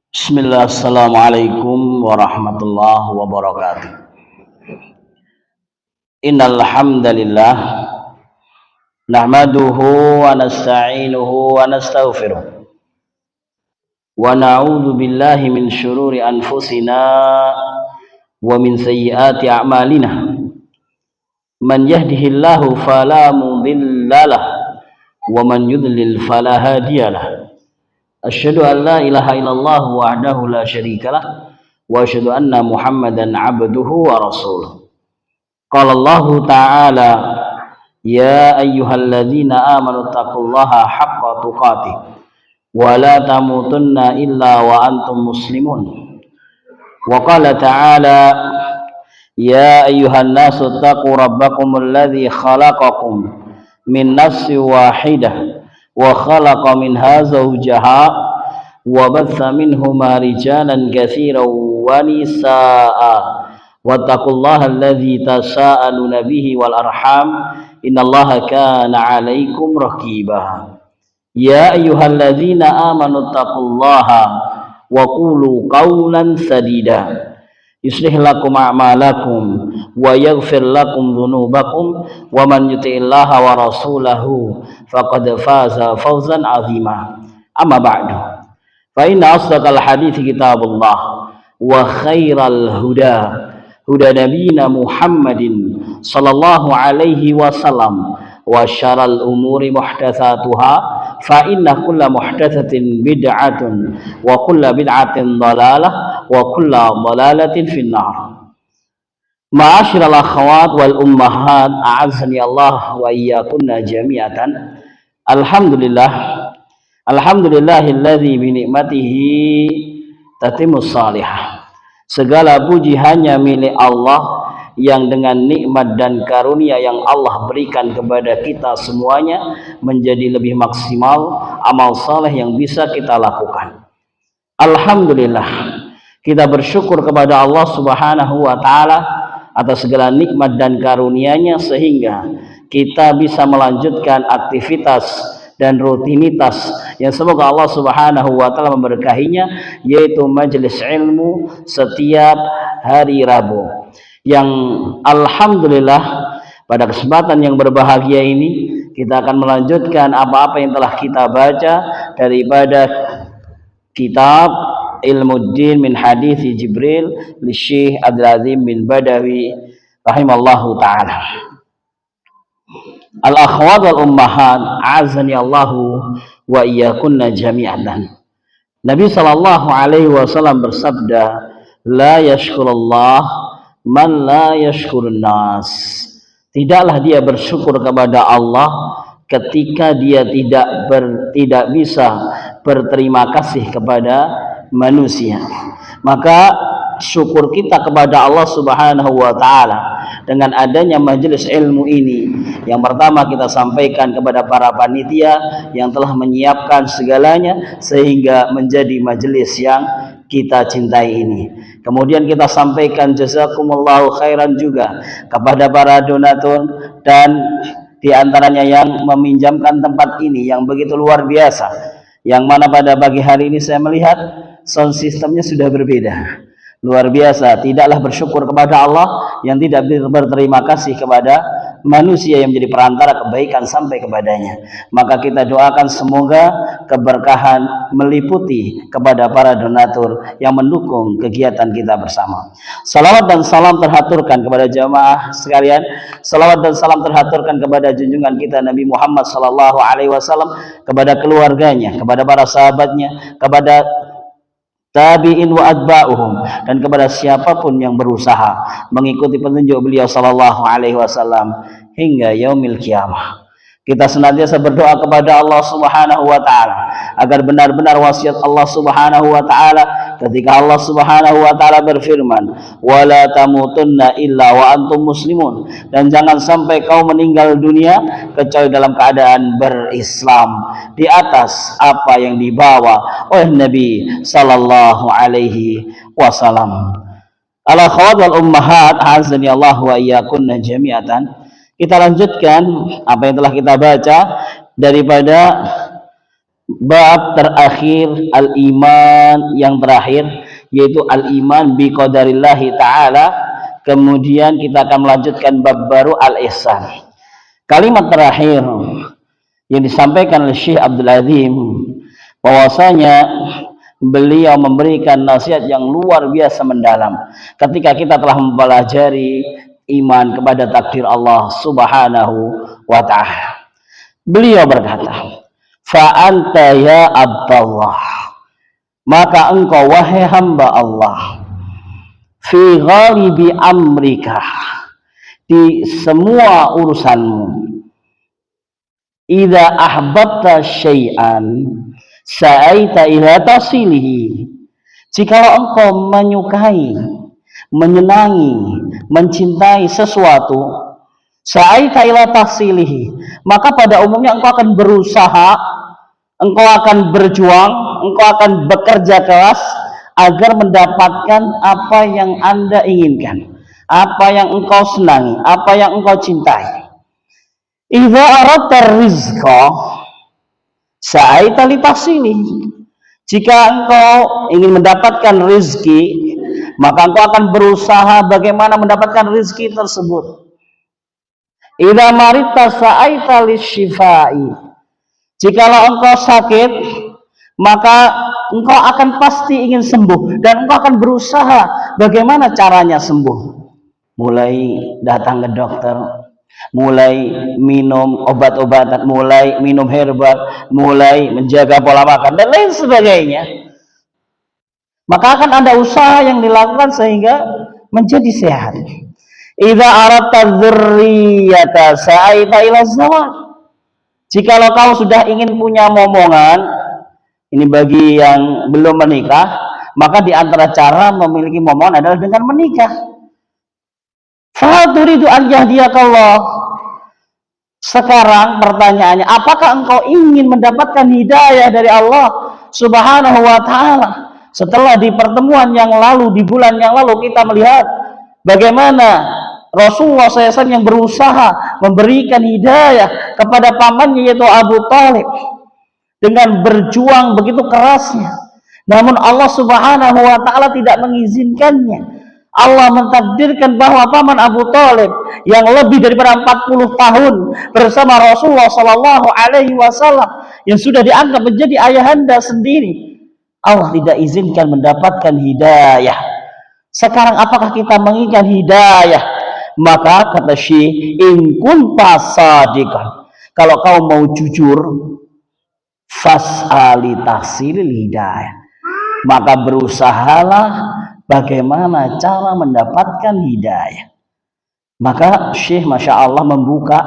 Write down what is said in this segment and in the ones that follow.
Bismillah, assalamualaikum warahmatullahi wabarakatuh. Innal hamdalillah nahmaduhu wa nasta'inuhu wa nastaghfiruh wa na'udzu billahi min syururi anfusina wa min sayyiati a'malina. Man yahdihillahu fala mudhillalah wa man yudlil fala hadiyalah. Asyhadu an la ilaha illallah wahdahu la syarikalah wa asyhadu anna Muhammadan abduhu wa rasuluh. Qala Allah ta'ala ya ayyuhalladzina amanu taqullaha haqqa tuqatih wa la tamutunna illa wa antum muslimun. Wa qala ta'ala ya ayyuhan nasu taqu rabbakumul ladzi khalaqakum min nafsin wahidah wa khalaqa minha zawjaha wa batha minhuma rijalan katsiran wa nisaa'a wattaqullaha alladzi tasaaluna bihi wal arham innallaha kana 'alaikum raqiba. Ya ayyuhalladzina amanu taqullaha wa qulu qawlan sadida yuslih lakum a'malakum wa yaghfir lakum dhunubakum wa man yuti'illaha wa rasulahu faqad faza fawzan 'azima. Amma ba'du. Fa inna asdaqal hadithi kitabullah wa khairal huda huda nabiyina Muhammadin sallallahu alaihi wasallam wa syarrul umuri muhdatsatuha fa inna kulla muhdatsatin bid'atun wa kulla bid'atin dhalalah wa kulla dhalalatin finnar. Ma'asyiral akhwat wal ummahat, a'azzani Allah wa iyyakunna jami'atan. Alhamdulillahilladzi bi ni'matihi tatimmus salihah. Segala puji hanya milik Allah yang dengan nikmat dan karunia yang Allah berikan kepada kita semuanya menjadi lebih maksimal amal saleh yang bisa kita lakukan. Alhamdulillah, kita bersyukur kepada Allah Subhanahu wa taala atas segala nikmat dan karunia-Nya sehingga kita bisa melanjutkan aktivitas dan rutinitas yang semoga Allah Subhanahu wa taala memberkahinya, yaitu majelis ilmu setiap hari Rabu. Yang alhamdulillah pada kesempatan yang berbahagia ini kita akan melanjutkan apa-apa yang telah kita baca daripada kitab Ilmuddin min Hadits Jibril li Syekh Abdul Azim bin Badawi rahimallahu taala. Al-akhwat wal ummahat, azani Allahu wa iyyakunna jami'an. Nabi sallallahu alaihi wasallam bersabda, la yashkurullah man la yashkurun nas. Tidaklah dia bersyukur kepada Allah ketika dia tidak bisa berterima kasih kepada manusia. Maka syukur kita kepada Allah Subhanahu wa taala dengan adanya majelis ilmu ini, yang pertama kita sampaikan kepada para panitia yang telah menyiapkan segalanya sehingga menjadi majelis yang kita cintai ini. Kemudian kita sampaikan jazakumullahu khairan juga kepada para donatur dan diantaranya yang meminjamkan tempat ini yang begitu luar biasa, yang mana pada pagi hari ini saya melihat sound systemnya sudah berbeda. Luar biasa. Tidaklah bersyukur kepada Allah yang tidak berterima kasih kepada manusia yang menjadi perantara kebaikan sampai kepadanya. Maka kita doakan semoga keberkahan meliputi kepada para donatur yang mendukung kegiatan kita bersama. Salawat dan salam terhaturkan kepada jamaah sekalian. Salawat dan salam terhaturkan kepada junjungan kita Nabi Muhammad sallallahu alaihi wasallam, kepada keluarganya, kepada para sahabatnya, kepada tabi'in wa atba'uhum, dan kepada siapapun yang berusaha mengikuti petunjuk beliau sallallahu alaihi wasallam hingga yaumil qiyamah. Kita senantiasa berdoa kepada Allah Subhanahu wa taala agar benar-benar wasiat Allah Subhanahu wa taala ketika Allah Subhanahu wa taala berfirman, "Wala tamutunna illa wa antum muslimun." Dan jangan sampai kau meninggal dunia kecuali dalam keadaan berislam, di atas apa yang dibawa oleh Nabi sallallahu alaihi wasallam. Al-akhwat wal ummahat, azani Allah wa iyyakunna jami'atan. Kita lanjutkan apa yang telah kita baca daripada bab terakhir al-iman yang terakhir yaitu al-iman bi qadarillahi ta'ala. Kemudian kita akan melanjutkan bab baru al-ihsan. Kalimat terakhir yang disampaikan oleh Syekh Abdul Azim bahwasanya beliau memberikan nasihat yang luar biasa mendalam ketika kita telah mempelajari iman kepada takdir Allah Subhanahu wa ta'ala. Beliau berkata, fa anta ya Abdallah, maka engkau wahai hamba Allah, fi ghalibi amrika, di semua urusanmu, idza ahbabta syai'an sa'aita ila tasilihi, jikalau engkau menyukai, menyenangi, mencintai sesuatu, sa'aita ila tasilihi, maka pada umumnya engkau akan berusaha, engkau akan berjuang, engkau akan bekerja keras agar mendapatkan apa yang Anda inginkan, apa yang engkau senangi, apa yang engkau cintai. Idza aradta rizqa sa'aita li tahsilihi, jika engkau ingin mendapatkan rezeki, maka engkau akan berusaha bagaimana mendapatkan rezeki tersebut. Idza marita sa'aita lisyifai, jikalau engkau sakit, maka engkau akan pasti ingin sembuh dan engkau akan berusaha bagaimana caranya sembuh. Mulai datang ke dokter, mulai minum obat-obatan, mulai minum herbal, mulai menjaga pola makan dan lain sebagainya. Maka akan ada usaha yang dilakukan sehingga menjadi sehat. Idza aradta dzurriyyata sa'aita ila zawaj, jikalau kau sudah ingin punya momongan, ini bagi yang belum menikah, maka di antara cara memiliki momongan adalah dengan menikah. Fa turidu an yahdiyakallah, sekarang pertanyaannya, apakah engkau ingin mendapatkan hidayah dari Allah Subhanahu wa ta'ala? Setelah di pertemuan yang lalu, di bulan yang lalu kita melihat bagaimana Rasulullah SAW yang berusaha memberikan hidayah kepada pamannya yaitu Abu Thalib dengan berjuang begitu kerasnya. Namun Allah Subhanahu wa ta'ala tidak mengizinkannya. Allah mentakdirkan bahwa paman Abu Thalib yang lebih daripada 40 tahun bersama Rasulullah Sallallahu Alaihi Wasallam yang sudah dianggap menjadi ayahanda sendiri, Allah tidak izinkan mendapatkan hidayah. Sekarang apakah kita menginginkan hidayah? Maka kata Syekh, in kunta sadiqan, kalau kau mau jujur, fas'ali tahsilil hidayah, maka berusahalah bagaimana cara mendapatkan hidayah. Maka Syekh Masya Allah membuka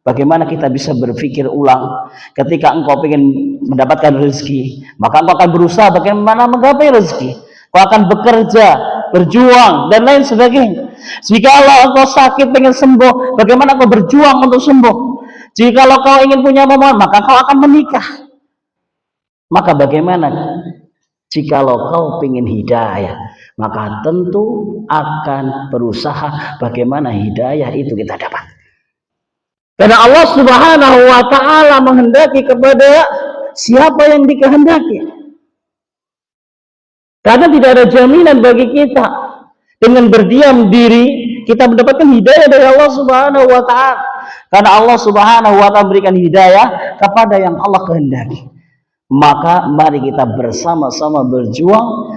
bagaimana kita bisa berpikir ulang. Ketika engkau ingin mendapatkan rezeki, maka engkau akan berusaha bagaimana menggapai rezeki. Engkau akan bekerja, berjuang dan lain sebagainya. Jikalau engkau sakit pengen sembuh, bagaimana engkau berjuang untuk sembuh. Jikalau kau ingin punya momongan, maka kau akan menikah. Maka bagaimana jikalau kau ingin hidayah, maka tentu akan berusaha bagaimana hidayah itu kita dapat. Karena Allah Subhanahu wa ta'ala menghendaki kepada siapa yang dikehendaki. Karena tidak ada jaminan bagi kita dengan berdiam diri kita mendapatkan hidayah dari Allah Subhanahu wa ta'ala. Karena Allah Subhanahu wa ta'ala berikan hidayah kepada yang Allah kehendaki. Maka mari kita bersama-sama berjuang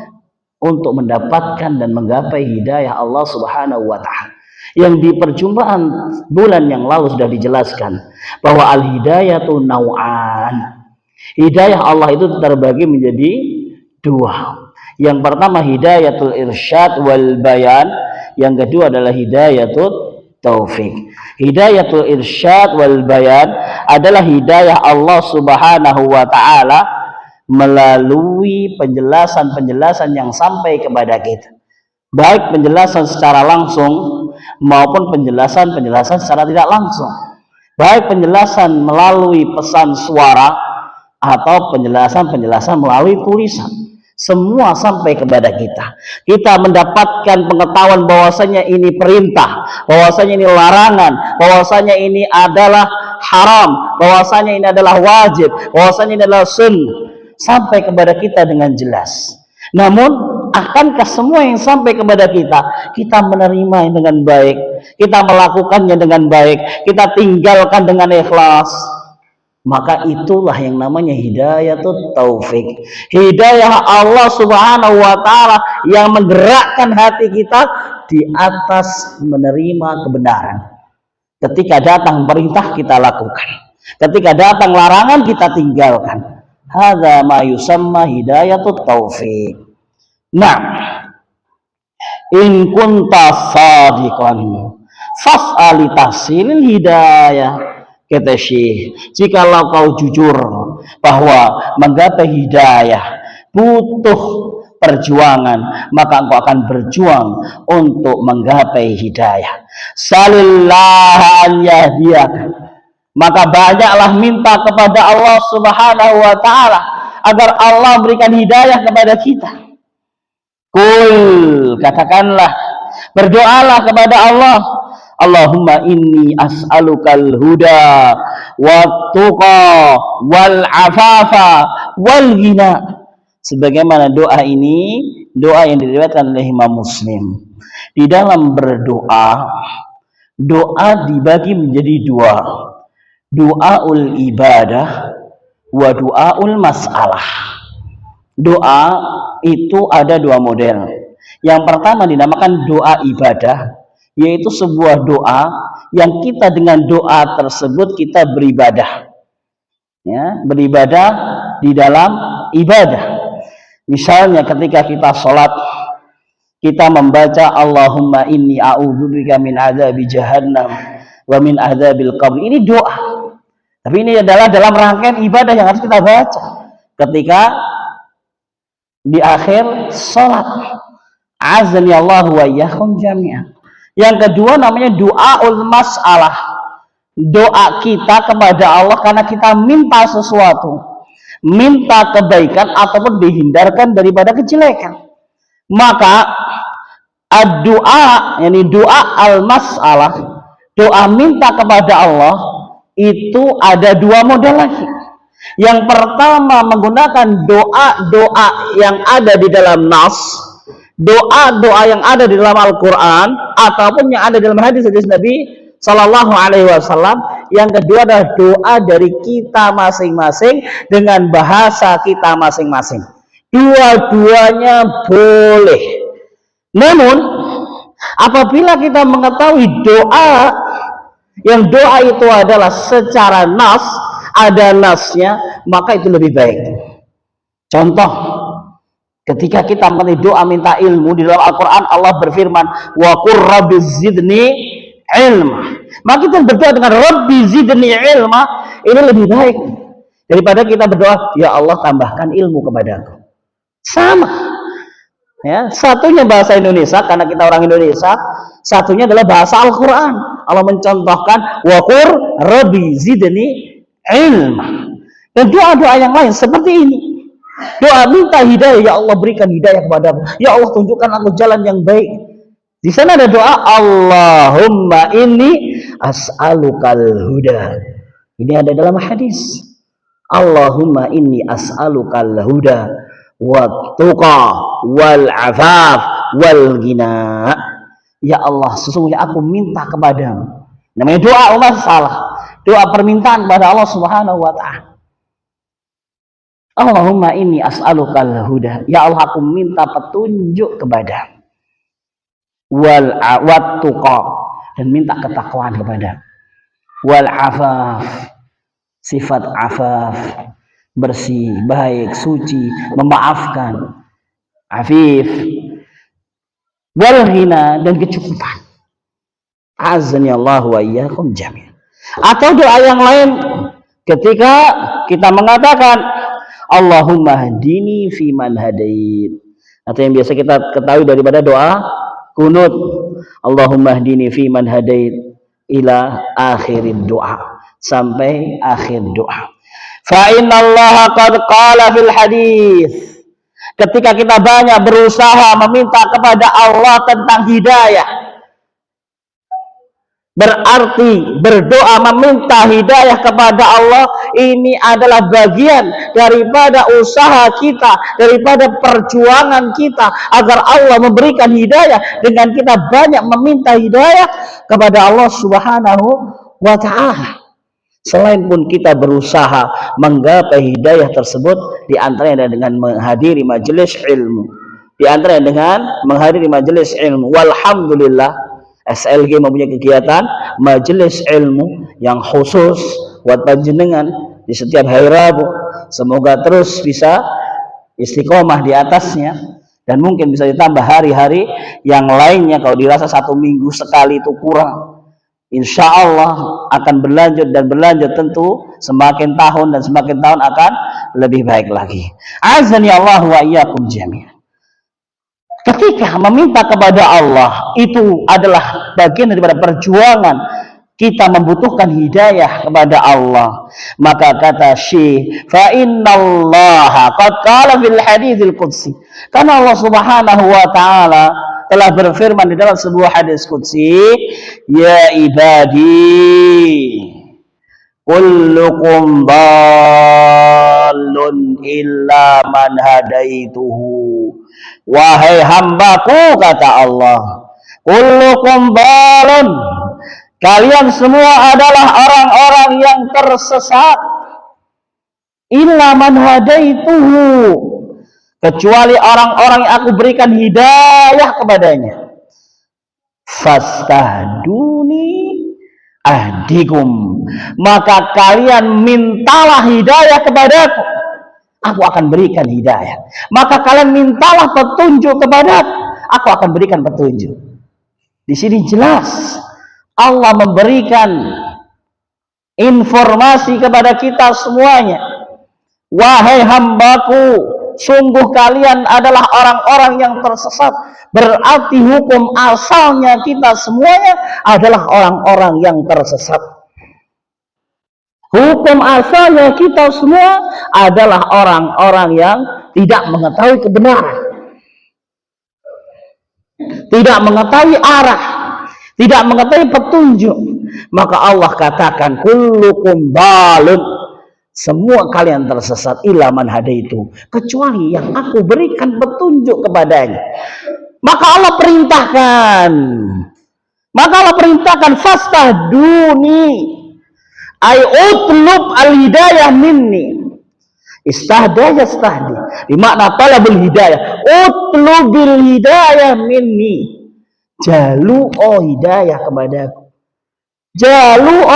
untuk mendapatkan dan menggapai hidayah Allah Subhanahu wa ta'ala. Yang di perjumpaan bulan yang lalu sudah dijelaskan bahwa al-hidayatu naw'an. Hidayah Allah itu terbagi menjadi dua. Yang pertama hidayatul irsyad wal bayan, yang kedua adalah hidayatul taufik. Hidayatul irsyad wal bayan adalah hidayah Allah Subhanahu wa ta'ala melalui penjelasan-penjelasan yang sampai kepada kita, baik penjelasan secara langsung maupun penjelasan-penjelasan secara tidak langsung, baik penjelasan melalui pesan suara atau penjelasan-penjelasan melalui tulisan. semua sampai kepada kita. Kita mendapatkan pengetahuan bahwasanya ini perintah, bahwasanya ini larangan, bahwasanya ini adalah haram, bahwasanya ini adalah wajib, bahwasanya ini adalah sunnah, sampai kepada kita dengan jelas. Namun, akankah semua yang sampai kepada kita menerima dengan baik, kita melakukannya dengan baik, kita tinggalkan dengan ikhlas? Maka itulah yang namanya hidayatut taufik. Hidayah Allah subhanahu wa ta'ala yang menggerakkan hati kita di atas menerima kebenaran. Ketika datang perintah kita lakukan, ketika datang larangan kita tinggalkan. Hadza ma yusamma hidayatut taufik. Nah, in kunta sadiqan fas'ali tahsilil hidayah. Kata Syekh, jikalau kau jujur bahwa menggapai hidayah butuh perjuangan, maka engkau akan berjuang untuk menggapai hidayah. Salillah an yahdiyaka, maka banyaklah minta kepada Allah subhanahu wa ta'ala agar Allah berikan hidayah kepada kita. Kul, katakanlah, berdoalah kepada Allah, Allahumma inni as'alukal huda wat-tuqa wal afafa wal ghina. Sebagaimana doa ini, doa yang diriwayatkan oleh Imam Muslim. Di dalam berdoa, doa dibagi menjadi dua. Doaul ibadah wa doaul masalah. Doa itu ada dua model. Yang pertama dinamakan doa ibadah, yaitu sebuah doa yang kita dengan doa tersebut kita beribadah, ya, beribadah di dalam ibadah. Misalnya ketika kita sholat, kita membaca Allahumma inni a'udzubika min adzabi jahannam wa min adzabil qabr. Ini doa, tapi ini adalah dalam rangkaian ibadah yang harus kita baca ketika di akhir sholat. Azani Allah wa iyyakum jami'an. Yang kedua namanya doaul masalah. Doa kita kepada Allah karena kita minta sesuatu, minta kebaikan ataupun dihindarkan daripada kejelekan. Maka doa, yakni doa al-masalah, doa minta kepada Allah itu ada dua model lagi. Yang pertama menggunakan doa-doa yang ada di dalam nas, doa-doa yang ada di dalam Al-Quran ataupun yang ada dalam hadis-hadis Nabi Sallallahu Alaihi Wasallam. Yang kedua adalah doa dari kita masing-masing dengan bahasa kita masing-masing. Dua-duanya boleh. Namun apabila kita mengetahui doa yang doa itu adalah secara nas, ada nasnya, maka itu lebih baik. Contoh, ketika kita doa minta ilmu di dalam Al-Quran, Allah berfirman, wa qur rabbi zidni ilma. Maka kita berdoa dengan rabbi zidni ilma, ini lebih baik daripada kita berdoa, ya Allah tambahkan ilmu kepadaku. Sama, ya, satunya bahasa Indonesia karena kita orang Indonesia, satunya adalah bahasa Al-Quran. Allah mencontohkan wa qur rabbi zidni ilma. Dan doa-doa yang lain seperti ini, doa minta hidayah, ya Allah berikan hidayah kepadaku, ya Allah tunjukkan aku jalan yang baik. Di sana ada doa Allahumma inni as'alukal huda. Ini ada dalam hadis. Allahumma inni as'alukal huda wat tuqa wal afaf wal ghina. Ya Allah, sesungguhnya aku minta kepadamu. Namanya doa masalah, doa permintaan kepada Allah Subhanahu wa ta'ala. Allahumma inni as'alukal huda. Ya Allah, aku minta petunjuk kepada wat tuqa, dan minta ketakwaan kepada wal afaf, sifat afaf, bersih, baik, suci, memaafkan, afif, wal ghina, dan kecukupan. Azani Allah wa iyyakum jami'an. Atau doa yang lain ketika kita mengatakan Allahumma hadini fi man hadait, atau yang biasa kita ketahui daripada doa kunut, Allahumma hadini fi man hadait ila akhirid doa, sampai akhir doa. Fa inna Allah qad qala fil hadis, ketika kita banyak berusaha meminta kepada Allah tentang hidayah, berarti berdoa meminta hidayah kepada Allah ini adalah bagian daripada usaha kita, daripada perjuangan kita agar Allah memberikan hidayah dengan kita banyak meminta hidayah kepada Allah Subhanahu wa ta'ala. Selain pun kita berusaha menggapai hidayah tersebut, di antaranya dengan menghadiri majelis ilmu, di antaranya dengan menghadiri majelis ilmu. Walhamdulillah, SLG mempunyai kegiatan majelis ilmu yang khusus buat panjenengan di setiap hari Rabu. Semoga terus bisa istiqomah di atasnya, dan mungkin bisa ditambah hari-hari yang lainnya. Kalau dirasa 1 minggu sekali itu kurang, insya Allah akan berlanjut dan berlanjut, tentu semakin tahun dan semakin tahun akan lebih baik lagi. Azani Allah wa iyyakum jami'an. Ketika meminta kepada Allah itu adalah bagian daripada perjuangan kita membutuhkan hidayah kepada Allah, maka kata Syekh, fa innallaha qad qala fil haditsil qudsi, karena Allah Subhanahu wa ta'ala telah berfirman di dalam sebuah hadis qudsi, ya ibadi kullukum dallun illa man hadaituhu, wahai hambaku, kata Allah, kullukum dallun, kalian semua adalah orang-orang yang tersesat, illa man hadaituhu, kecuali orang-orang yang aku berikan hidayah kepadanya. Fastahduni ahdikum, maka kalian mintalah hidayah kepadaku, aku akan berikan hidayah. Maka kalian mintalah petunjuk kepadaku, aku akan berikan petunjuk. Di sini jelas Allah memberikan informasi kepada kita semuanya. Wahai hambaku, sungguh kalian adalah orang-orang yang tersesat. Berarti hukum asalnya kita semuanya adalah orang-orang yang tersesat. Hukum asalnya kita semua adalah orang-orang yang tidak mengetahui kebenaran, tidak mengetahui arah, tidak mengetahui petunjuk. Maka Allah katakan, kullukum dalun, semua kalian tersesat, illa man hadaitu, kecuali yang aku berikan petunjuk kepadanya. Maka Allah perintahkan, fastahduni, ay utlub al hidayah minni. Istahda yastahdi, dimakna talabul hidayah, utlubil hidayah minni, jalu hidayah kepadaku, jalu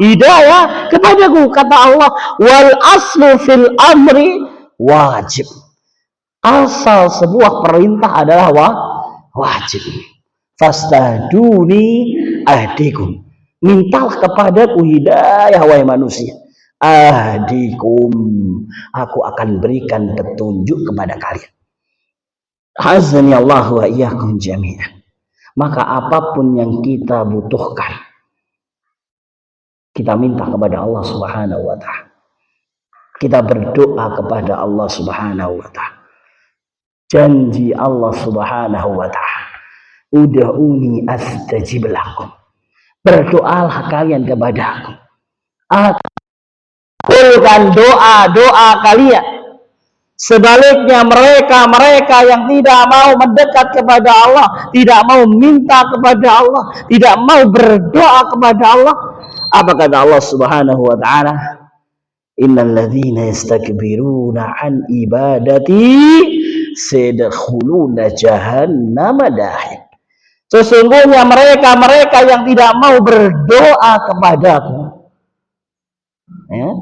hidayah kepadaku, kata Allah. Wal aslu fil amri wajib, asal sebuah perintah adalah wajib. Fastahduni ahdikum, mintalah kepadaku hidayah wahai manusia. Ahdikum, aku akan berikan petunjuk kepada kalian. Azani Allah wa iyyakum jami'an. Maka apapun yang kita butuhkan, kita minta kepada Allah Subhanahu wa ta'ala. Kita berdoa kepada Allah Subhanahu wa ta'ala. Janji Allah Subhanahu wa ta'ala, ud'uni astajib lakum, berdoalah kalian kepadaku, aku kabulkan doa-doa kalian. Sebaliknya mereka yang tidak mau mendekat kepada Allah, tidak mau minta kepada Allah, tidak mau berdoa kepada Allah, apa kata Allah Subhanahu wa ta'ala? Innal ladzina yastakbiruna an ibadati sayadkhuluna jahannama dakhil. Sesungguhnya mereka yang tidak mau berdoa kepadaku. Ya,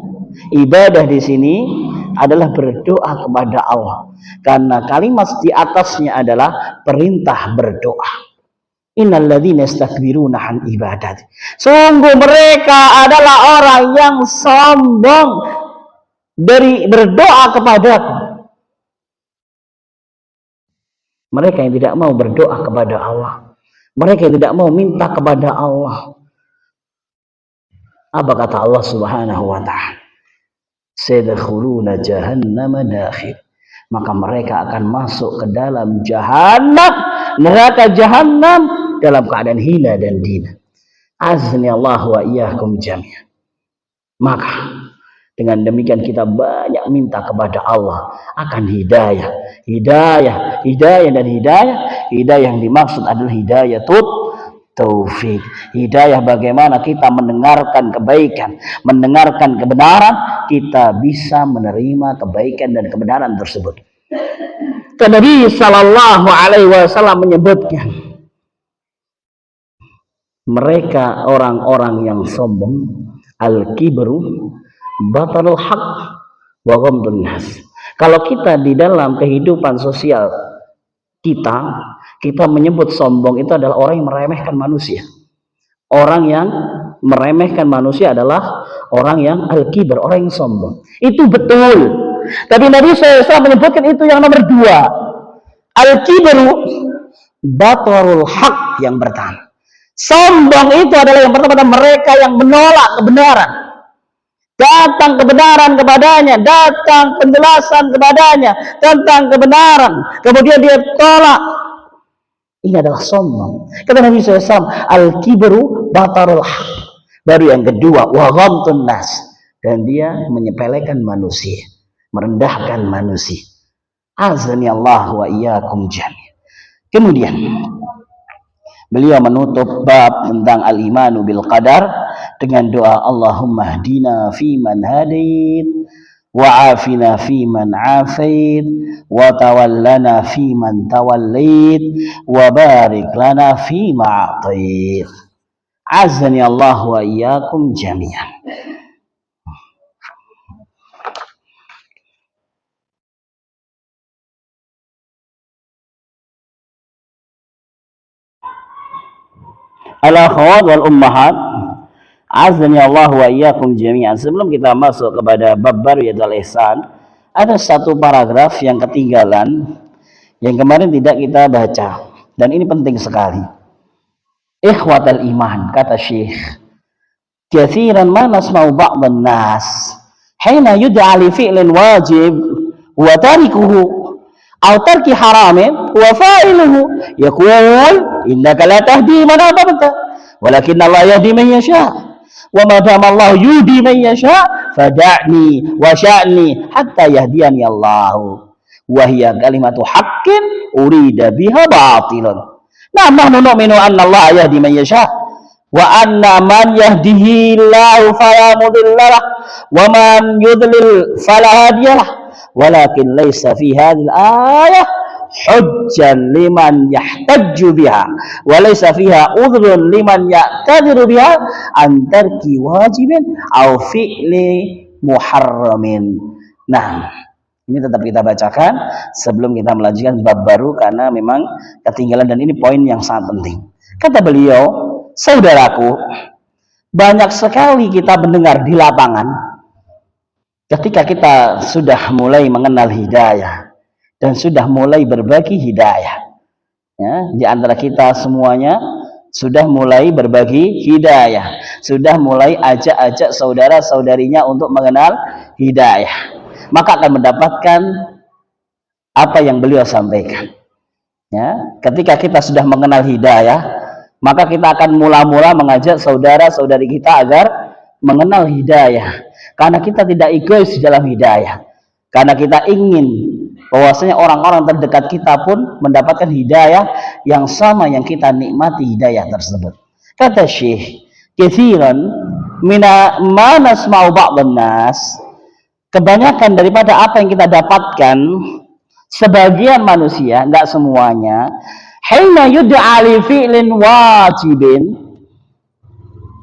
ibadah di sini adalah berdoa kepada Allah, karena kalimat di atasnya adalah perintah berdoa. Innal ladzina yastakbiruna an ibadati, sungguh mereka adalah orang yang sombong dari berdoa kepadaku. Mereka yang tidak mau berdoa kepada Allah, mereka yang tidak mau minta kepada Allah. Apa kata Allah Subhanahu wa ta'ala? Sayadkhuluna jahannama dakhil, maka mereka akan masuk ke dalam jahanam, neraka jahanam, dalam keadaan hina dan dina. Azni Allah wa iyyakum jami'an. Maka dengan demikian kita banyak minta kepada Allah akan hidayah. Hidayah yang dimaksud adalah hidayah taufik. Hidayah bagaimana kita mendengarkan kebaikan, mendengarkan kebenaran, kita bisa menerima kebaikan dan kebenaran tersebut. Nabi sallallahu alaihi wasallam menyebutkan, mereka orang-orang yang sombong, al-kibru batalul haq wa ghamdun nas. Kalau kita di dalam kehidupan sosial kita menyebut sombong itu adalah orang yang meremehkan manusia. Orang yang meremehkan manusia adalah orang yang al-kibr, orang yang sombong. Itu betul. Tapi Nabi SAW menyebutkan itu yang nomor 2. Al-kibru batalul haq, yang pertama. Sombong itu adalah yang pertama, mereka yang menolak kebenaran. Datang kebenaran kepadanya, datang penjelasan kepadanya tentang kebenaran, kemudian dia tolak. Ini adalah sombong. Kata Nabi SAW, al-kibru batarul haq. Baru yang kedua, wa ghamtun nas, dan dia menyepelekan manusia, merendahkan manusia. Azani Allah wa iyyakum jami'an. Kemudian beliau menutup bab tentang al-imanu bil qadar dengan doa, Allahumma hdina fi man hadait, wa afina fi man afait, wa tawallana fi man tawallait, wa barik lana fi ma a'tait. Azani Allah wa iyyakum jami'an. Al-akhwat wal ummahat, azani Allah wa iyyakum jami'an. Sebelum kita masuk kepada bab baru yaitu al-ihsan, ada satu paragraf yang ketinggalan yang kemarin tidak kita baca, dan ini penting sekali. Ikhwatal iman, kata Syekh, katsiran ma nasma'u ba'dhan nas hina yud'a li fi'lin wajib wa tarikuhu aw tarki haramin wa fa'iluhu yaqul innaka la tahdi man ahbabta walakin Allah yahdi man yasha wa ma dama Allah yudi man yasha fada'ni wa sya'ni hatta yahdiyani Allah wa hiya kalimatu haqqin urida biha batilun. Nah, nahnu nu'minu anna Allah yahdi man yasha wa anna man yahdihi Allah fala mudhillalah wa man yudlil fala hadiyalah. Walakin laysa fi hadhil ayah hujjan liman yahtajju biha wa laysa fiha udhrun liman ya'tadiru biha an tarki wajibin aw fi'li muharramin. Nah, ini tetap kita bacakan sebelum kita melanjutkan bab baru karena memang ketinggalan dan ini poin yang sangat penting. Kata beliau, saudaraku, banyak sekali kita mendengar di lapangan ketika kita sudah mulai mengenal hidayah dan sudah mulai berbagi hidayah, ya, di antara kita semuanya sudah mulai berbagi hidayah, sudah mulai ajak-ajak saudara-saudarinya untuk mengenal hidayah, maka akan mendapatkan apa yang beliau sampaikan. Ya, ketika kita sudah mengenal hidayah, maka kita akan mula-mula mengajak saudara-saudari kita agar mengenal hidayah. Karena kita tidak egois di dalam hidayah, karena kita ingin bahwasanya orang-orang terdekat kita pun mendapatkan hidayah yang sama yang kita nikmati hidayah tersebut. Kata Syekh, katsiran mina ma nasma'u ba'dhan nas, kebanyakan daripada apa yang kita dapatkan sebagian manusia, enggak semuanya, hina yud'a li fi'lin wajibin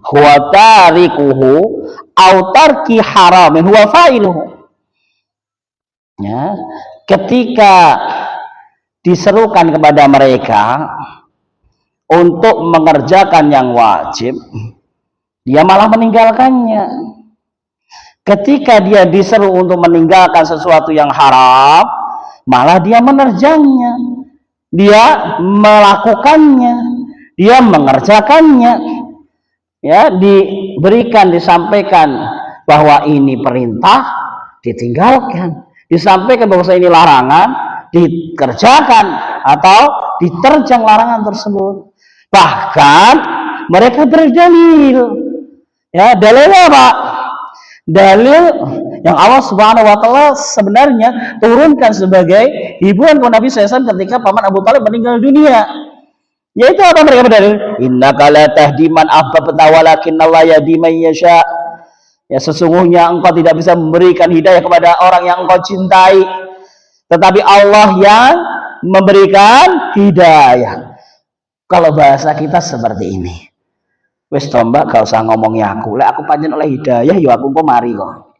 huwa tarikuhu aw tarki haramin huwa fa'iluhu. Ya, ketika diserukan kepada mereka untuk mengerjakan yang wajib, dia malah meninggalkannya. Ketika dia diseru untuk meninggalkan sesuatu yang haram, malah dia menerjangnya, dia melakukannya, dia mengerjakannya. Ya, disampaikan bahwa ini perintah, ditinggalkan. disampaikan bahwa ini larangan, dikerjakan atau diterjang larangan tersebut. Bahkan mereka berdalil. Ya, dalilnya apa? Dalil yang Allah Subhanahu wa taala sebenarnya turunkan sebagai hiburan kepada Nabi SAW ketika paman Abu Thalib meninggal dunia. Yaitu apa mereka berdalil? Innaka la tahdi man ahbabta walakinallaha yahdi man yasha. Ya, sesungguhnya engkau tidak bisa memberikan hidayah kepada orang yang engkau cintai, tetapi Allah yang memberikan hidayah. Kalau bahasa kita seperti ini. Wis to Mbak, gak usah ngomongi aku. Lek aku pancen oleh hidayah ya aku engko mari kok.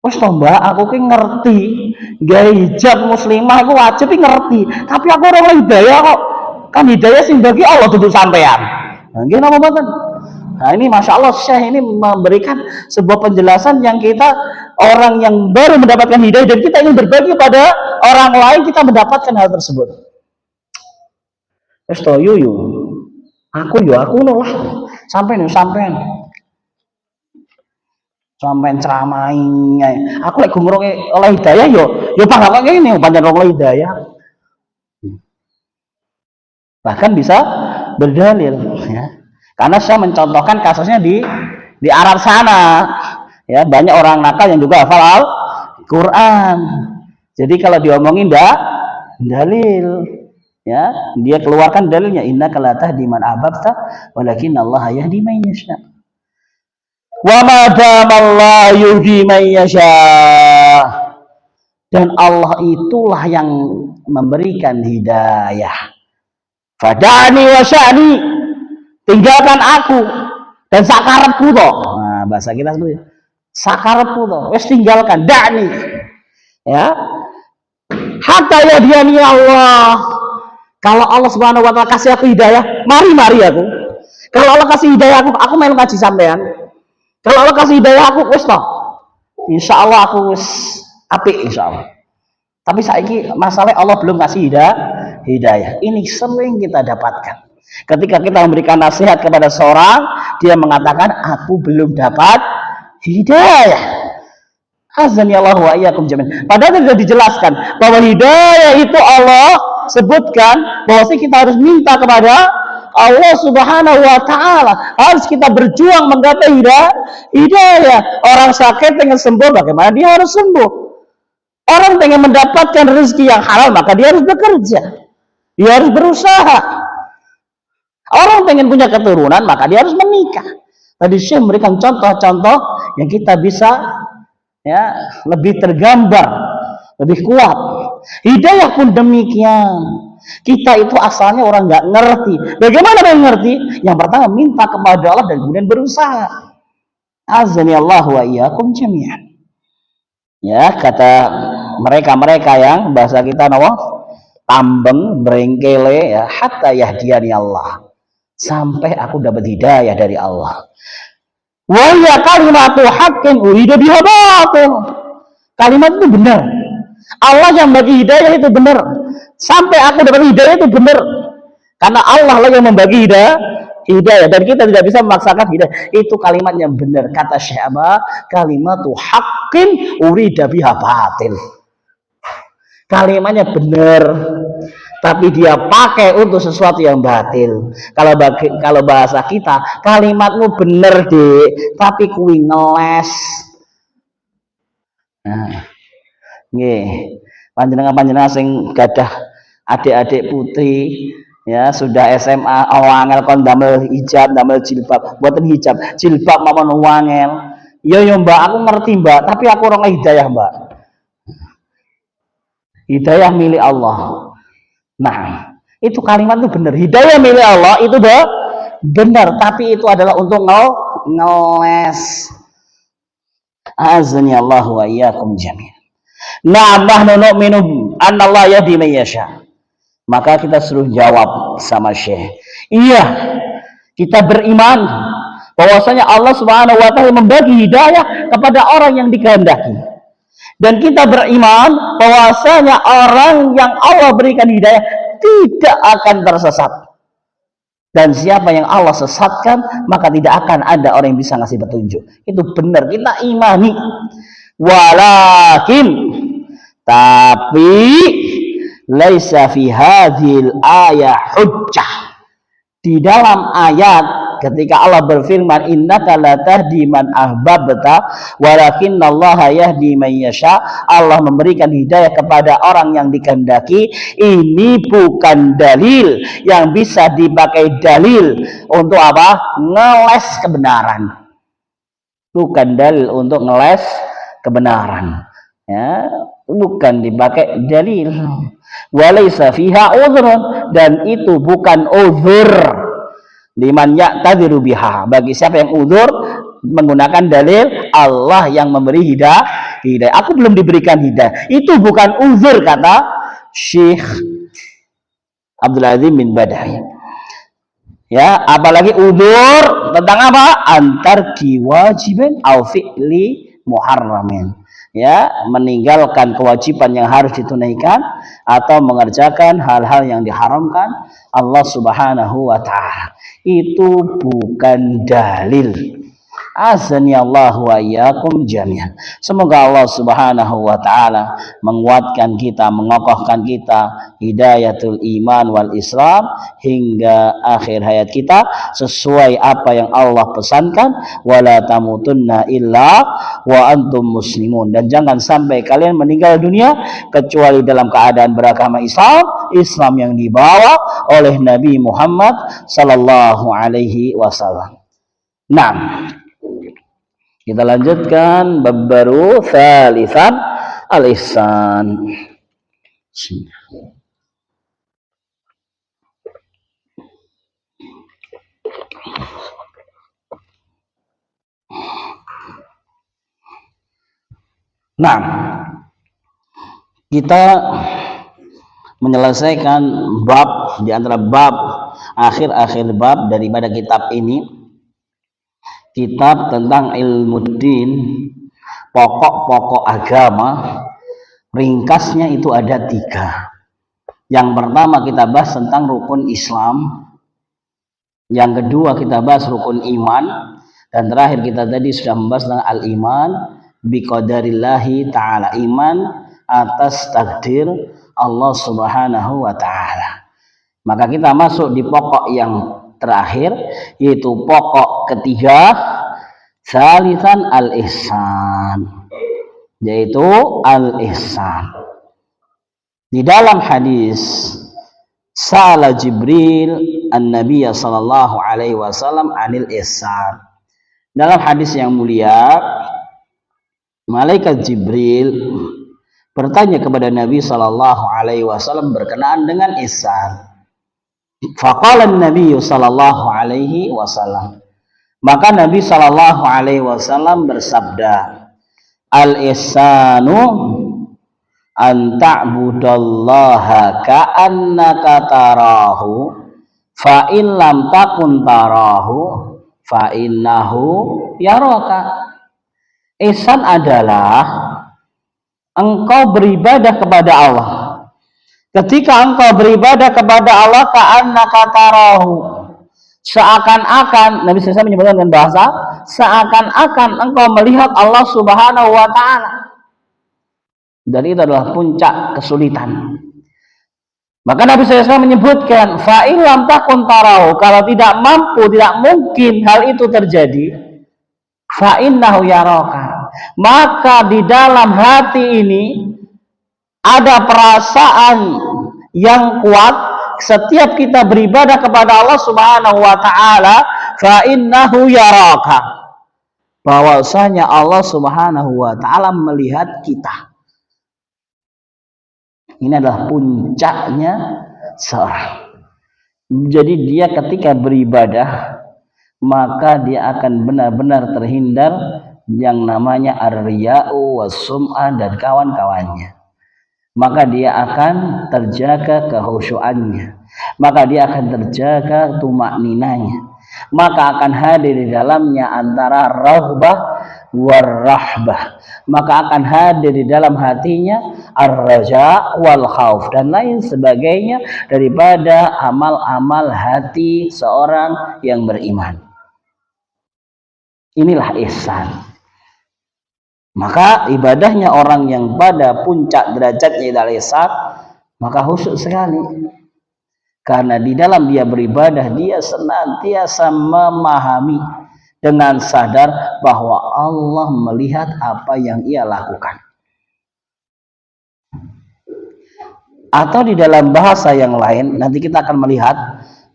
Wis to Mbak, aku ki ngerti gawe hijab muslimah iku wajib ki ngerti, tapi aku ora oleh hidayah kok. Kan hidayah sing bagi Allah duduk sampean. Nah, nggih napa mboten? Nah, ini Masya Allah Syekh ini memberikan sebuah penjelasan yang kita orang yang baru mendapatkan hidayah dan kita ingin berbagi pada orang lain, kita mendapatkan hal tersebut. Wis to yu aku lah sampean ceramainya aku lek gumroke oleh hidayah yo pangkat ngene pancen oleh hidayah, bahkan bisa berdalil ya. Karena saya mencontohkan kasusnya di Arab sana ya, banyak orang nakal yang juga hafal Al-Quran. Jadi kalau diomongin dalil ya, dia keluarkan dalilnya, innaka la tahdi man ahbabta walakinallaha yahdi man yasha. Wa ma damallahu yuhdi man yasha. Dan Allah itulah yang memberikan hidayah. Fadani wa sya'ni, tinggalkan aku dan sakarepku toh. Nah, bahasa kita seperti sakarepku toh. Wis tinggalkan, da'ni. Ya. Hatta yahdiyani Allah. Kalau Allah Subhanahu wa taala kasih aku hidayah, mari aku. Kalau Allah kasih hidayah aku melu ngaji sampean. Kalau Allah kasih hidayah aku wis toh. Insyaallah aku wis apik insyaallah. Tapi saiki masalahnya Allah belum kasih hidayah. Ini sering kita dapatkan. Ketika kita memberikan nasihat kepada seorang, dia mengatakan aku belum dapat hidayah. Azani Allah wa iyyakum jami'an. Padahal sudah dijelaskan bahwa hidayah itu Allah sebutkan bahwa kita harus minta kepada Allah Subhanahu wa taala. Harus kita berjuang menggapai hidayah. Orang sakit pengen sembuh, bagaimana dia harus sembuh? Orang pengen mendapatkan rezeki yang halal, maka dia harus bekerja. Dia harus berusaha. Orang pengen punya keturunan, maka dia harus menikah. Tadi saya memberikan contoh-contoh yang kita bisa ya lebih tergambar, lebih kuat. Hidayah pun demikian. Kita itu asalnya orang nggak ngerti. Bagaimana mengerti? Yang pertama minta kepada Allah dan kemudian berusaha. Azani Allah wa iyyakum jami'an. Ya, kata mereka yang bahasa kita tambeng, brengkele ya, hatta yahdiyani Allah. Sampai aku dapat hidayah dari Allah. Wa ya kalimatu haqqin urida biha batil. Kalimat itu benar. Allah yang bagi hidayah itu benar. Sampai aku dapat hidayah itu benar. Karena Allah lah yang membagi hidayah dan kita tidak bisa memaksakan hidayah. Itu kalimat yang benar. Kata Syekh kalimatu haqqin urida biha batil. Kalimatnya benar, tapi dia pakai untuk sesuatu yang batil. Kalau bahasa kita, kalimatmu bener deh, tapi kuwi ngeles. Nah, nggih, panjenengan sing gadah adik-adik putri, ya sudah SMA, wangel kon damel hijab, damel jilbab, mboten hijab, jilbab mawon wangel. Yo Mbak, aku ngerti Mbak, tapi aku ora hidayah Mbak. Hidayah milik Allah. Nah, itu kalimat itu benar. Hidayah milik Allah itu benar, tapi itu adalah untuk ngeles. Azani Allah wa iyyakum jami'an. Nahnu nu'minu anna Allah yahdi man yasha. Maka kita suruh jawab sama Syekh. Iya, kita beriman bahwasanya Allah Subhanahu wa taala membagi hidayah kepada orang yang dikehendaki. Dan kita beriman bahwasanya orang yang Allah berikan hidayah tidak akan tersesat. Dan siapa yang Allah sesatkan, maka tidak akan ada orang yang bisa ngasih petunjuk. Itu benar, kita imani. Walakin, tapi laisa fi hadhil ayah hujjah. Di dalam ayat ketika Allah berfirman innaka la tahdi man ahbabta walakinallaha yahdi man yasha, Allah memberikan hidayah kepada orang yang dikehendaki, ini bukan dalil yang bisa dipakai dalil untuk apa? Ngeles kebenaran. Bukan dalil untuk ngeles kebenaran. Ya, bukan dipakai dalil. Walaysa fiha udhrun, dan itu bukan uzur liman ya'tadiru biha, bagi siapa yang uzur menggunakan dalil Allah yang memberi hidayah. Aku belum diberikan hidayah, itu bukan uzur, kata Syekh Abdul Azim bin Badai. Ya, apalagi uzur tentang apa? Antar kiwajibin au fi'li muharramin. Ya, meninggalkan kewajiban yang harus ditunaikan atau mengerjakan hal-hal yang diharamkan Allah Subhanahu wa ta'ala. Itu bukan dalil. Azani Allah wa iyyakum jami'an. Semoga Allah Subhanahu wa ta'ala menguatkan kita, mengokohkan kita hidayatul iman wal Islam hingga akhir hayat kita sesuai apa yang Allah pesankan, wala tamutunna illa wa antum muslimun, dan jangan sampai kalian meninggal dunia kecuali dalam keadaan beragama Islam, Islam yang dibawa oleh Nabi Muhammad sallallahu alaihi wasallam. Nah, kita lanjutkan bab baru tsalitsan al-ihsan. Nah, kita menyelesaikan bab di antara bab akhir-akhir bab daripada kitab ini. Kitab tentang ilmu din, pokok-pokok agama, ringkasnya itu ada 3. Yang pertama kita bahas tentang rukun Islam, yang kedua kita bahas rukun iman, dan terakhir kita tadi sudah membahas tentang al-iman biqadarillahi ta'ala, iman atas takdir Allah Subhanahu wa ta'ala. Maka kita masuk di pokok yang terakhir, yaitu pokok ketiga, tsalitsan al-ihsan, yaitu al-ihsan. Di dalam hadis Sa'ala Jibril an-Nabiy sallallahu alaihi wasallam anil ihsan. Dalam hadis yang mulia, malaikat Jibril bertanya kepada Nabi sallallahu alaihi wasallam berkenaan dengan ihsan. Faqala Nabi sallallahu alaihi wasallam, maka Nabi sallallahu alaihi wasallam bersabda, al-ihsanu an ta'budallaha ka'annaka tarahu fa in lam takun tarahu fa innahu yaraka. Ihsan adalah engkau beribadah kepada Allah. Ketika engkau beribadah kepada Allah ka'annaka tarahu, seakan-akan, Nabi SAW menyebutkan dengan bahasa seakan-akan engkau melihat Allah Subhanahu wa ta'ala. Dan itu adalah puncak kesulitan. Maka Nabi SAW menyebutkan fa in lam takun tarahu, kalau tidak mampu, tidak mungkin hal itu terjadi, fa innahu yaraka, maka di dalam hati ini ada perasaan yang kuat setiap kita beribadah kepada Allah Subhanahu wa ta'ala, fa innahu yaraka, bahwasanya Allah Subhanahu wa ta'ala melihat kita. Ini adalah puncaknya seorang. Jadi dia ketika beribadah, maka dia akan benar-benar terhindar yang namanya ar-riya'u was-sum'ah dan kawan-kawannya. Maka dia akan terjaga kehusyuannya, maka dia akan terjaga tumakninanya, maka akan hadir di dalamnya antara raghbah warrahbah, maka akan hadir di dalam hatinya ar-raja wal khauf dan lain sebagainya daripada amal-amal hati seorang yang beriman. Inilah ihsan. Maka ibadahnya orang yang pada puncak derajatnya adalah ihsan, maka khusyuk sekali. Karena di dalam dia beribadah, dia senantiasa memahami dengan sadar bahwa Allah melihat apa yang ia lakukan. Atau di dalam bahasa yang lain, nanti kita akan melihat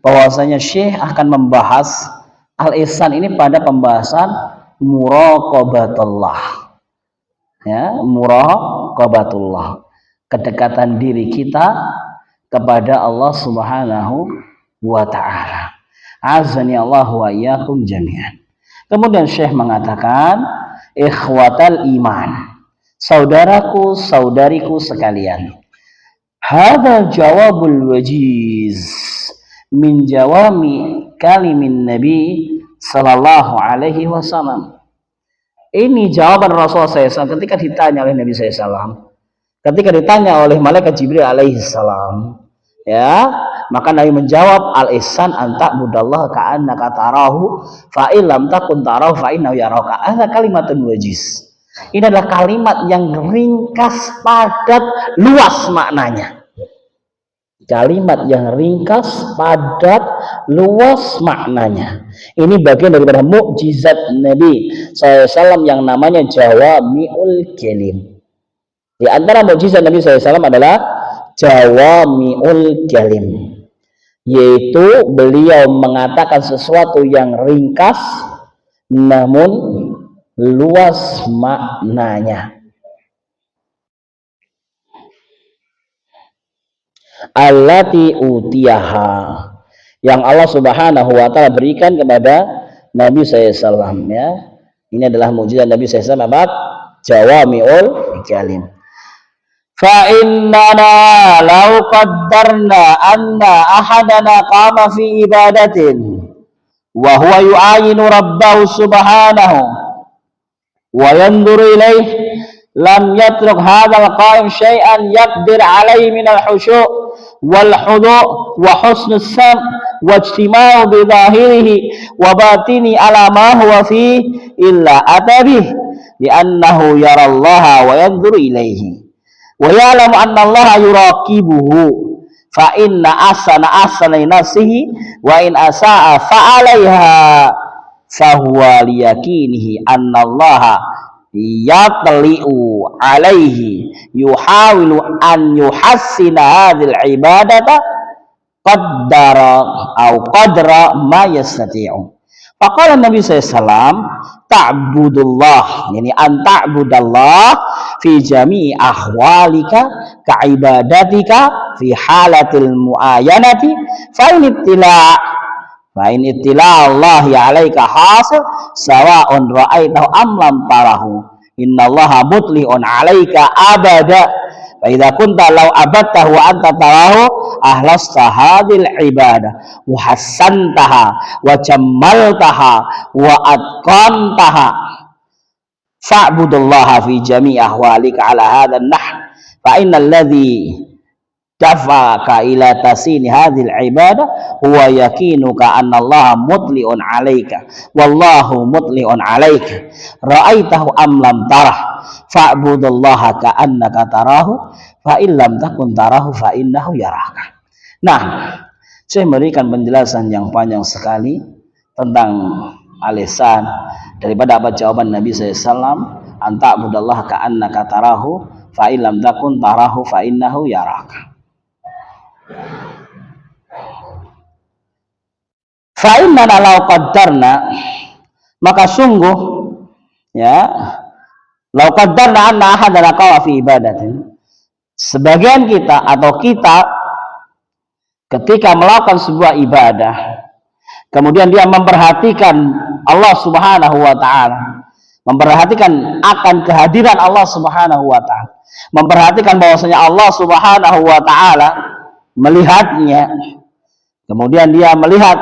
bahwasanya Syekh akan membahas al-ihsan ini pada pembahasan muraqabatullah. Ya, muraqabatullah, kedekatan diri kita kepada Allah Subhanahu wa taala. Azani Allah wa iyyakum jami'an. Kemudian Syekh mengatakan, ikhwatal iman, saudaraku saudariku sekalian, hadza jawabul wajiz min jawami kalimin Nabi sallallahu alaihi wasallam. Ini jawaban Rasulullah SAW ketika ditanya oleh Nabi SAW, ketika ditanya oleh malaikat Jibril alaihi salam, ya, maka Nabi menjawab, al-ihsan anta budallah ka'annaka tarahu fa in lam takun tarahu fa innahu yaraka. Ada kalimatun wajiz. Ini adalah kalimat yang ringkas, padat, luas maknanya. Kalimat yang ringkas, padat, luas maknanya. Ini bagian daripada mukjizat Nabi SAW yang namanya jawami'ul kalim. Di antara mukjizat Nabi SAW adalah jawami'ul kalim, yaitu beliau mengatakan sesuatu yang ringkas namun luas maknanya. Allati utiyaha, yang Allah Subhanahu wa taala berikan kepada Nabi SAW, ya. Ini adalah mukjizat Nabi SAW, apa? Jawami'ul kalim. Fa innana law qaddarna anna ahadana qama fi ibadatin wa huwa yu'ayinu rabbahu subhanahu wa yanzuru ilayhi lam yatruk hadzal qa'im syai'an yaqdir alaihi min al-khusyu' wal hudu' wa husnus sam' wa ijtima'u bi dhahirihi wa batini ala ma huwa fi illa atabih li'annahu yara Allah wa yanzuru ilaihi wa ya'lamu anna Allah yuraqibuhu fa inna ahsana li nafsihi wa in asa'a fa 'alaiha fa huwa liyaqinihi anna Allah yatli'u 'alaihi yuhawilu an yuhassina hadhil ibadata qaddara au qadra ma yastati'u. Faqala Nabi SAW, ta'budullah, yani an ta'budallah fi jami'i ahwalika ka'ibadatika fi halatil mu'ayanati fa in ittila Allah ya'alaika hasil sawa'un ra'aitahu am lam tarahu innallaha mutli'un 'alaika abada fa idza kunta law abadtahu wa anta tarahu ahlasta hadhil ibadah wa hassantaha wa jammaltaha wa atqantaha fa'budullaha fi jami'i ahwalika 'ala hadzal nahw fa innal ladzi dafaka ila tasini hadhil ibadah huwa yakinuka anna Allah mutli'un 'alaika wallahu mutli'un 'alaika ra'aitahu am lam tarah fa'budullaha ka'annaka tarahu fa in lam takun tarahu fa innahu yaraka. Nah, saya memberikan penjelasan yang panjang sekali tentang al-ihsan daripada apa jawaban Nabi SAW, anta budallaha ka'annaka tarahu fa in lam takun tarahu fa innahu yaraka. Fa inna law qaddarna, maka sungguh, ya, law qaddarna anna ahadana qawa fi ibadatin, sebagian kita atau kita ketika melakukan sebuah ibadah kemudian dia memperhatikan Allah Subhanahu wa taala, memperhatikan akan kehadiran Allah Subhanahu wa taala, memperhatikan bahwasanya Allah Subhanahu wa taala melihatnya, kemudian dia melihat,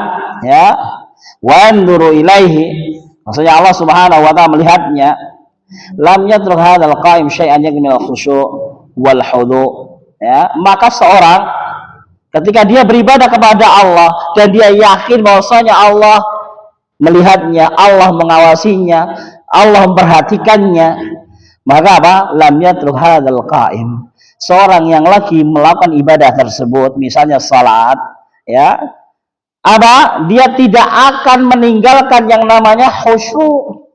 ya, wanzuru ilaihi, maksudnya Allah Subhanahu wa taala melihatnya, lam yatruk hadzal qa'im syai'an yakmil khusyu' wal hudu', ya, maka seorang ketika dia beribadah kepada Allah dan dia yakin bahwasanya Allah melihatnya, Allah mengawasinya, Allah memperhatikannya, Maka apa? Lam yatruk hadzal qa'im. Seorang yang lagi melakukan ibadah tersebut, misalnya salat, ya, apa? Dia tidak akan meninggalkan yang namanya khusyuk.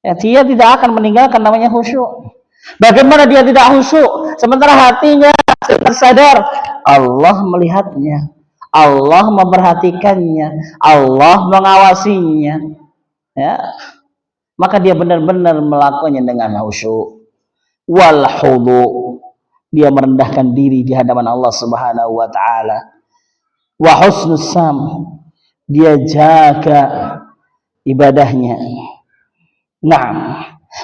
Ya, dia tidak akan meninggalkan namanya khusyuk. Bagaimana dia tidak khusyuk? Sementara hatinya sadar Allah melihatnya, Allah memperhatikannya, Allah mengawasinya. Ya, maka dia benar-benar melakukannya dengan khusyuk. Wal khudu, dia merendahkan diri di hadapan Allah Subhanahu wa taala. Wa husnus sam, dia jaga ibadahnya. Naam.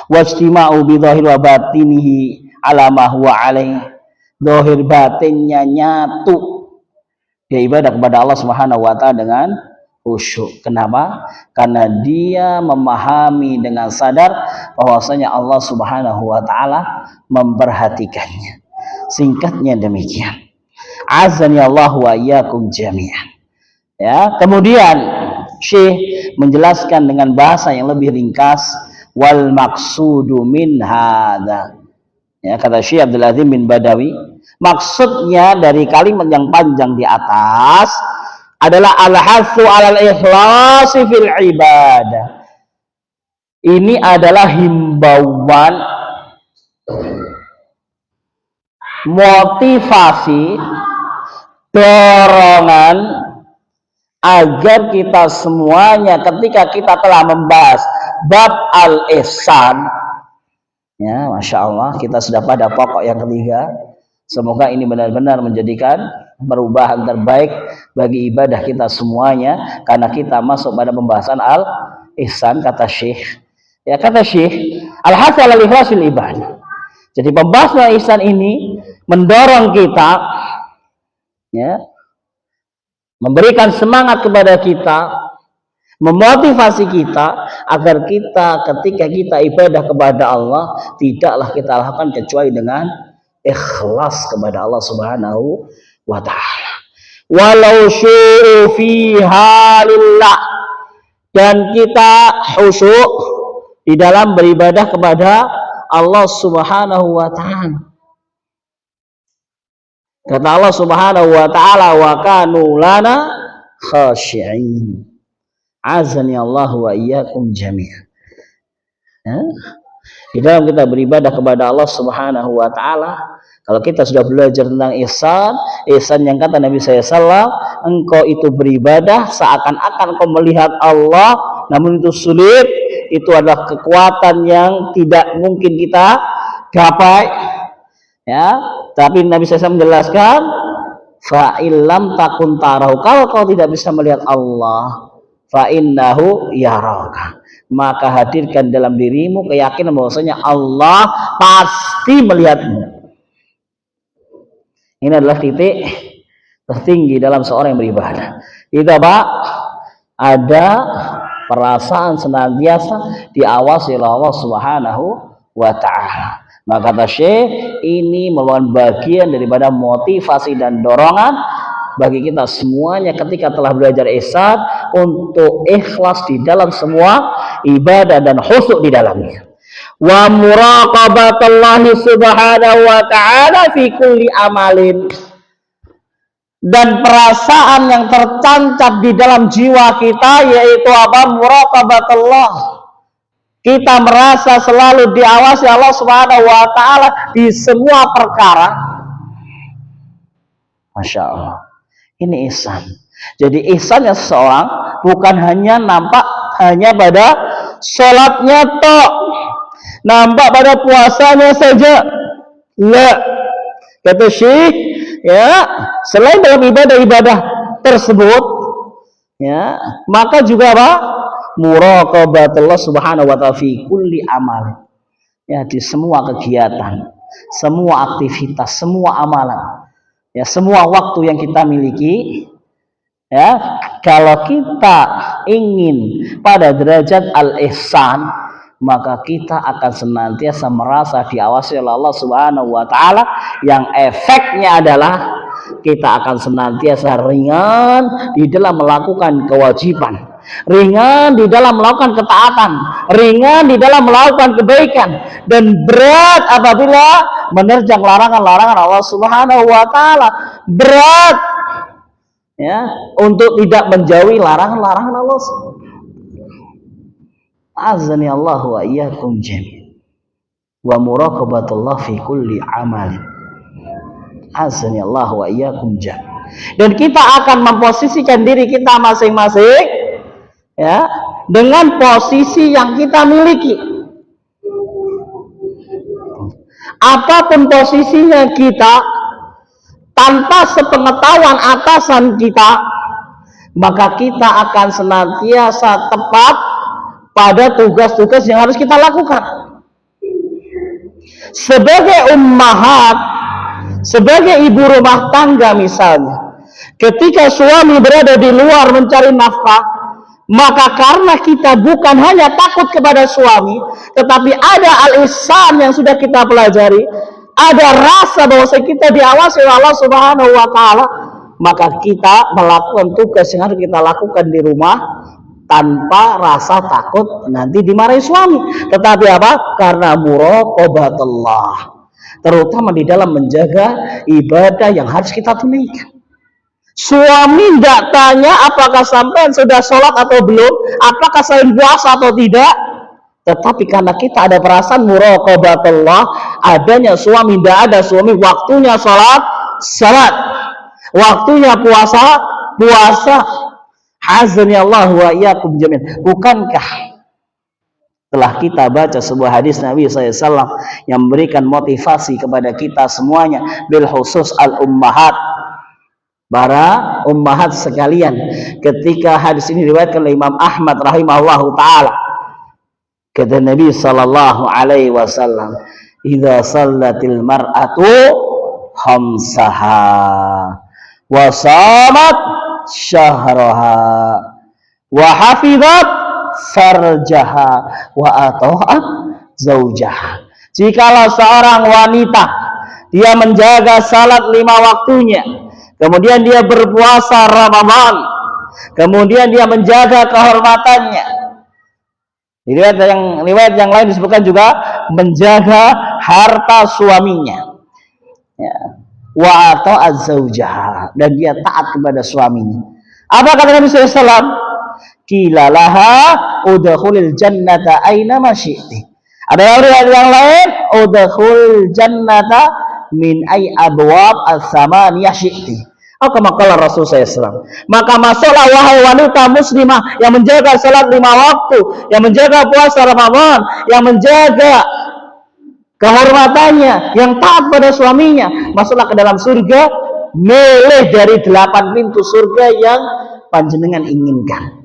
Wajtima'u bi dhahir wa batinihi ala ma huwa alaih. Zahir batinnya nyatu. Dia ibadah kepada Allah Subhanahu wa taala dengan khusyuk. Kenapa? Karena dia memahami dengan sadar bahwasanya Allah Subhanahu wa taala memperhatikannya. Singkatnya demikian. Azani Allah wa iyyakum jami'an. Ya, kemudian Syekh menjelaskan dengan bahasa yang lebih ringkas, wal maqsudu min hadza. Ya, kata Syekh Abdul Azim bin Badawi, maksudnya dari kalimat yang panjang di atas adalah al-hasu 'alal ikhlasi fil ibadah. Ini adalah himbauan, motivasi, dorongan agar kita semuanya ketika kita telah membahas bab al-ihsan, ya, Masya Allah, kita sudah pada pokok yang ketiga. Semoga ini benar-benar menjadikan perubahan terbaik bagi ibadah kita semuanya, karena kita masuk pada pembahasan al-ihsan. Kata Syekh, ya, kata Syekh, al-hasal al-ikhlasil ibadah. Jadi pembahasan al-ihsan ini mendorong kita, ya, memberikan semangat kepada kita, memotivasi kita agar kita ketika kita ibadah kepada Allah tidaklah kita lakukan kecuali dengan ikhlas kepada Allah Subhanahu wa taala. Walau syu'u fiha lillah, dan kita khusyuk di dalam beribadah kepada Allah Subhanahu wa taala. Kata Allah Subhanahu wa taala, wa kanu lana khashi'in. Azani Allah wa iyyakum jami'an. Ya? Di dalam kita beribadah kepada Allah Subhanahu wa taala, kalau kita sudah belajar tentang ihsan, ihsan yang kata Nabi SAW, engkau itu beribadah seakan-akan kau melihat Allah, namun itu sulit. Itu adalah kekuatan yang tidak mungkin kita gapai. Ya, tapi Nabi SAW menjelaskan, fa illam takun tarahu, kalau kau tidak bisa melihat Allah, fa innahu yaraka, maka hadirkan dalam dirimu keyakinan bahwasanya Allah pasti melihatmu. Ini adalah titik tertinggi dalam seorang yang beribadah. Itu apa? Ada perasaan senantiasa diawasi oleh Allah Subhanahu wa taala. Maka kata Syekh, ini merupakan bagian daripada motivasi dan dorongan bagi kita semuanya ketika telah belajar ihsan untuk ikhlas di dalam semua ibadah dan khusyuk di dalamnya. Wa muraqabatallahi subhanahu wa ta'ala fi kulli amalin, dan perasaan yang tertancap di dalam jiwa kita yaitu apa? Muraqabatullah. Kita merasa selalu diawasi Allah Subhanahu wa taala di semua perkara. Masya Allah. Ini ihsan. Jadi ihsannya seseorang bukan hanya nampak hanya pada sholatnya tok, nampak pada puasanya saja. La, kata Syekh, ya, selain dalam ibadah-ibadah tersebut, ya, maka juga apa? Muraqabatullah Subhanahu wa ta'ala fi kulli amal. Ya, di semua kegiatan, semua aktivitas, semua amalan. Ya, semua waktu yang kita miliki, ya, kalau kita ingin pada derajat al-ihsan, maka kita akan senantiasa merasa diawasi oleh Allah Subhanahu wa taala, yang efeknya adalah kita akan senantiasa ringan di dalam melakukan kewajiban, ringan di dalam melakukan ketaatan, ringan di dalam melakukan kebaikan, dan berat apabila menerjang larangan-larangan Allah Subhanahu wa taala. Berat ya untuk tidak menjauhi larangan-larangan Allah. Azani Allah wa iyyakum jami'an. Wa muraqabatullah fi kulli amal. Azani Allah wa iyyakum jami'an. Dan kita akan memposisikan diri kita masing-masing ya dengan posisi yang kita miliki. Apapun posisinya kita, tanpa sepengetahuan atasan kita, maka kita akan senantiasa tepat pada tugas-tugas yang harus kita lakukan. Sebagai ummahat, sebagai ibu rumah tangga misalnya, ketika suami berada di luar mencari nafkah, maka karena kita bukan hanya takut kepada suami, tetapi ada al-ihsan yang sudah kita pelajari, ada rasa bahwa kita diawasi oleh Allah Subhanahu wa taala, maka kita melakukan tugas yang harus kita lakukan di rumah tanpa rasa takut nanti dimarahi suami, tetapi apa? Karena muraqabatullah, terutama di dalam menjaga ibadah yang harus kita tunaikan. Suami tidak tanya apakah sampean sudah sholat atau belum, apakah saya puasa atau tidak, tetapi karena kita ada perasaan muraqabatullah, adanya suami, tidak ada suami, waktunya sholat, sholat, waktunya puasa, puasa. Hazani Allah wa iyyakum jami'an. Bukankah telah kita baca sebuah hadis Nabi SAW yang memberikan motivasi kepada kita semuanya, bil khusus al-ummahat, para ummahat sekalian, ketika hadis ini diriwayatkan oleh Imam Ahmad rahimahullahu taala, kata Nabi sallallahu alaihi wasallam, idza sallatil mar'atu khamsaha wa shamat syahraha wa hafizat farjaha wa ata'at zaujaha. Jikalau seorang wanita dia menjaga salat 5 waktunya, kemudian dia berpuasa Ramadan, kemudian dia menjaga kehormatannya. Riwayat yang lain disebutkan juga menjaga harta suaminya. Ya. Wa ta'az zaujaha, dan dia taat kepada suaminya. Apa kata Nabi SAW? Qila laha udkhulil jannata aina ma syi'ti. Ada riwayat yang lain, udkhul jannata min ay abwab as-samaniyah syi'ti. Kama qala Rasul SAW. Maka masuklah wahai wanita muslimah yang menjaga salat 5 waktu, yang menjaga puasa Ramadan, yang menjaga kehormatannya, yang taat pada suaminya, masuklah ke dalam surga, milih dari 8 pintu surga yang panjenengan inginkan.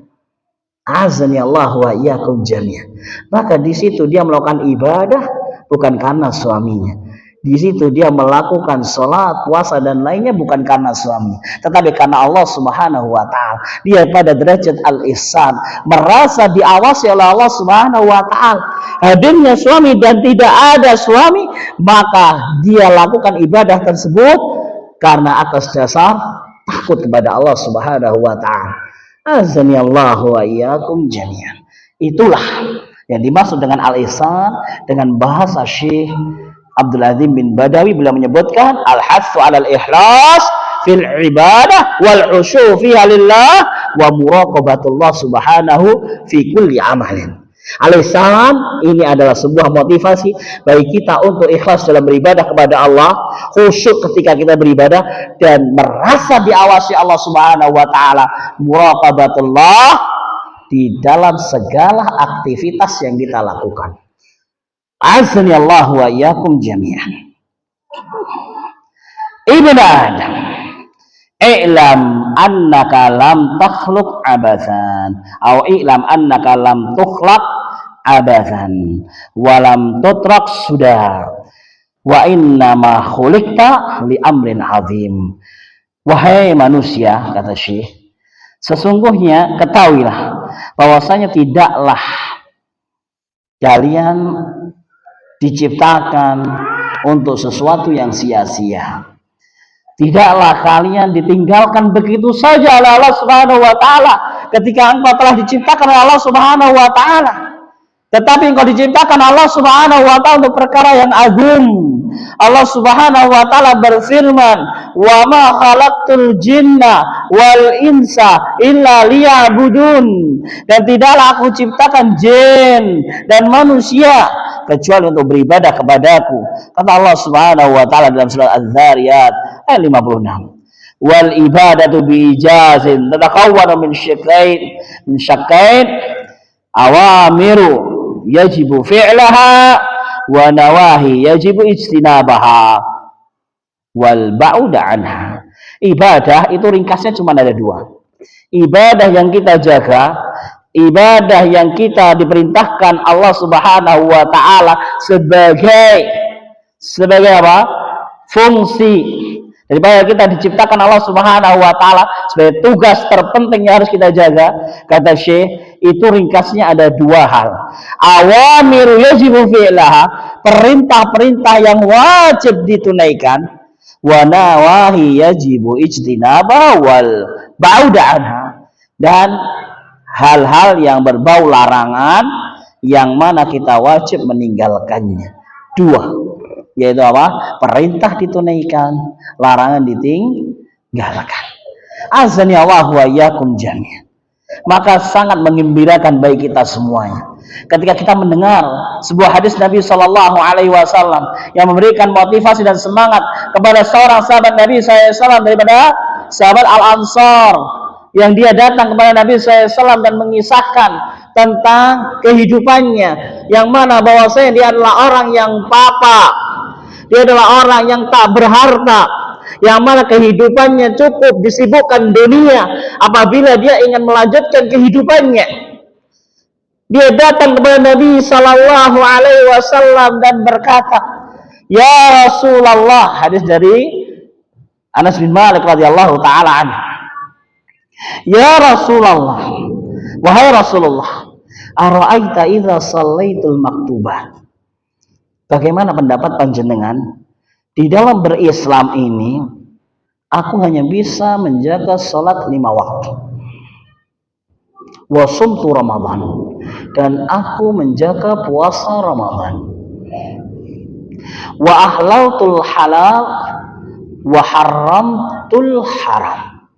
Azani Allah wa iyyakum jami'an. Maka di situ dia melakukan ibadah bukan karena suaminya. Di situ dia melakukan sholat, puasa dan lainnya bukan karena suami, tetapi karena Allah Subhanahu wa taala. Dia pada derajat al-ihsan, merasa diawasi oleh Allah Subhanahu wa taala. Hadirnya suami dan tidak ada suami, maka dia lakukan ibadah tersebut karena atas dasar takut kepada Allah Subhanahu wa taala. Azani Allah wa iyyakum jami'an. Itulah yang dimaksud dengan al-ihsan dengan bahasa Syekh Abdul Azim bin Badawi. Beliau menyebutkan al-hatsu 'alal ikhlas fil ibadah wal khusyu' fiha lillah wa muraqabatullah subhanahu fi kulli amalin. Al-ihsan ini adalah sebuah motivasi bagi kita untuk ikhlas dalam beribadah kepada Allah, khusyuk ketika kita beribadah, dan merasa diawasi Allah Subhanahu wa taala, muraqabatullah di dalam segala aktivitas yang kita lakukan. Azani Allah wa iyyakum jami'an. Ibnu Adam, i'lam annaka lam takhluq abathan, atau i'lam annaka lam tukhlaq abathan wa lam tutrak sudah, wa inna ma khuliqta li amrin azim. Wahai manusia, kata Syekh, sesungguhnya ketahuilah bahwasanya tidaklah kalian diciptakan untuk sesuatu yang sia-sia. Tidaklah kalian ditinggalkan begitu saja oleh Allah Subhanahu wa taala ketika engkau telah diciptakan oleh Allah Subhanahu wa taala. Tetapi engkau diciptakan Allah Subhanahu wa taala untuk perkara yang agung. Allah Subhanahu wa taala berfirman, "Wa ma khalaqtul jinna wal insa illa liya'budun." Dan tidaklah aku ciptakan jin dan manusia kecuali untuk beribadah kepadaku. Kata Allah Subhanahu wa taala dalam surah Az-Zariyat ayat 56. Wal ibadatu bi ijazin tatakawwanu min syakkain awamiru yajibu fi'laha wa nawahi yajibu ijtinabaha wal ba'uda anha. Ibadah itu ringkasnya cuma ada dua. Ibadah yang kita jaga, ibadah yang kita diperintahkan Allah Subhanahu wa taala sebagai apa? Fungsi daripada kita diciptakan Allah Subhanahu wa taala sebagai tugas terpenting yang harus kita jaga. Kata Syekh, itu ringkasnya ada dua hal. Awamir yajibu fi'laha, perintah-perintah yang wajib ditunaikan, wa nawahi yajibu ijtinaba wal ba'uda anha, dan hal-hal yang berbau larangan yang mana kita wajib meninggalkannya. Dua, yaitu apa? Perintah ditunaikan, larangan ditinggalkan. Azani Allah wa iyyakum jami'an. Maka sangat menggembirakan bagi kita semuanya ketika kita mendengar sebuah hadis Nabi Shallallahu Alaihi Wasallam yang memberikan motivasi dan semangat kepada seorang sahabat Nabi SAW daripada sahabat Al-Ansar, yang dia datang kepada Nabi SAW dan mengisahkan tentang kehidupannya, yang mana bahwasanya dia adalah orang yang papa, dia adalah orang yang tak berharta, yang mana kehidupannya cukup disibukkan dunia. Apabila dia ingin melanjutkan kehidupannya, dia datang kepada Nabi Sallallahu Alaihi Wasallam dan berkata, "Ya Rasulullah," hadis dari Anas bin Malik radhiyallahu taala anhu, "Ya Rasulullah, wahai Rasulullah, ara'aita idza shallaitul maktubah." Bagaimana pendapat panjenengan di dalam berislam ini? Aku hanya bisa menjaga sholat 5 waktu, wa sumtu Ramadan, dan aku menjaga puasa Ramadan, wa ahlaltul halal wa haramtul haram,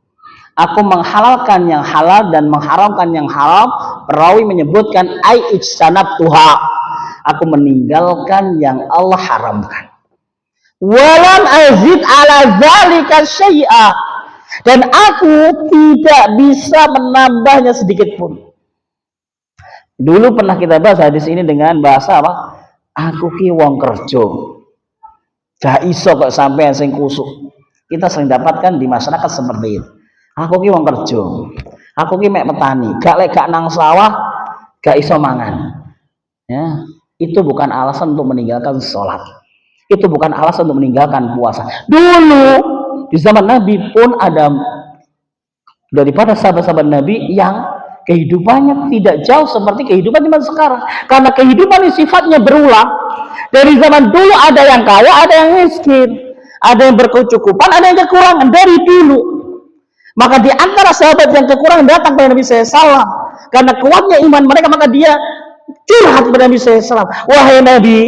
aku menghalalkan yang halal dan mengharamkan yang haram. Perawi menyebutkan ai ijtanabtuha, aku meninggalkan yang Allah haramkan. Walam azid ala zalika syai'a, dan aku tidak bisa menambahnya sedikit pun. Dulu pernah kita bahas hadis ini dengan bahasa apa? Aku ki wong kerja, gak iso kok sampean sing kusuk. Kita sering dapatkan di masyarakat seperti itu. Aku ki wong kerja, aku ki mek petani, gak nang sawah, gak iso mangan. Ya, itu bukan alasan untuk meninggalkan sholat. Itu bukan alasan untuk meninggalkan puasa. Dulu di zaman Nabi pun ada daripada sahabat-sahabat Nabi yang kehidupannya tidak jauh seperti kehidupan zaman sekarang. Karena kehidupan ini sifatnya berulang. Dari zaman dulu ada yang kaya, ada yang miskin, ada yang berkecukupan, ada yang kekurangan dari dulu. Maka di antara sahabat yang kekurangan datang kepada Nabi SAW, karena kuatnya iman mereka, maka dia curhat kepada Nabi SAW. Wahai Nabi,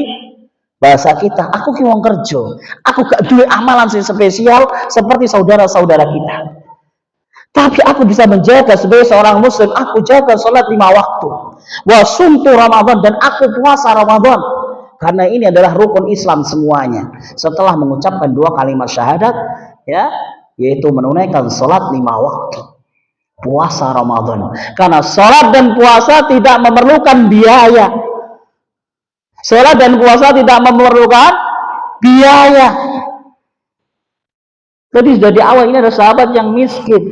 bahasa kita, aku ki wong kerja, aku gak duwe amalan sing spesial seperti saudara-saudara kita, tapi aku bisa menjaga sebagai seorang muslim. Aku jaga sholat 5 waktu, wa sumtu Ramadan, dan aku puasa Ramadan, karena ini adalah rukun Islam semuanya. Setelah mengucapkan 2 kalimat syahadat, ya, yaitu menunaikan sholat 5 waktu, puasa Ramadan. Karena sholat dan puasa tidak memerlukan biaya. Sholat dan puasa tidak memerlukan biaya. Jadi dari awal ini ada sahabat yang miskin,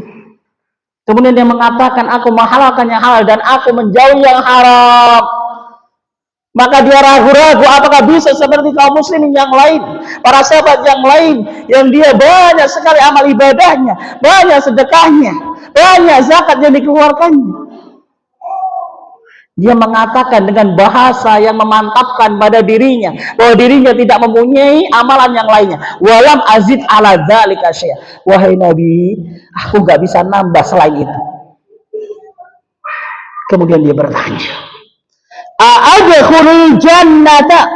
kemudian dia mengatakan, aku menghalalkan yang halal dan aku menjauhi yang haram. Maka dia ragu-ragu apakah bisa seperti kaum muslimin yang lain, para sahabat yang lain, yang dia banyak sekali amal ibadahnya, banyak sedekahnya, banyak zakat yang dikeluarkannya. Dia mengatakan dengan bahasa yang memantapkan pada dirinya bahwa dirinya tidak mempunyai amalan yang lainnya. Walam azid ala dzalika syai'a. Wahai Nabi, aku gak bisa nambah selain itu. Kemudian dia bertanya, a'adkhulul jannata?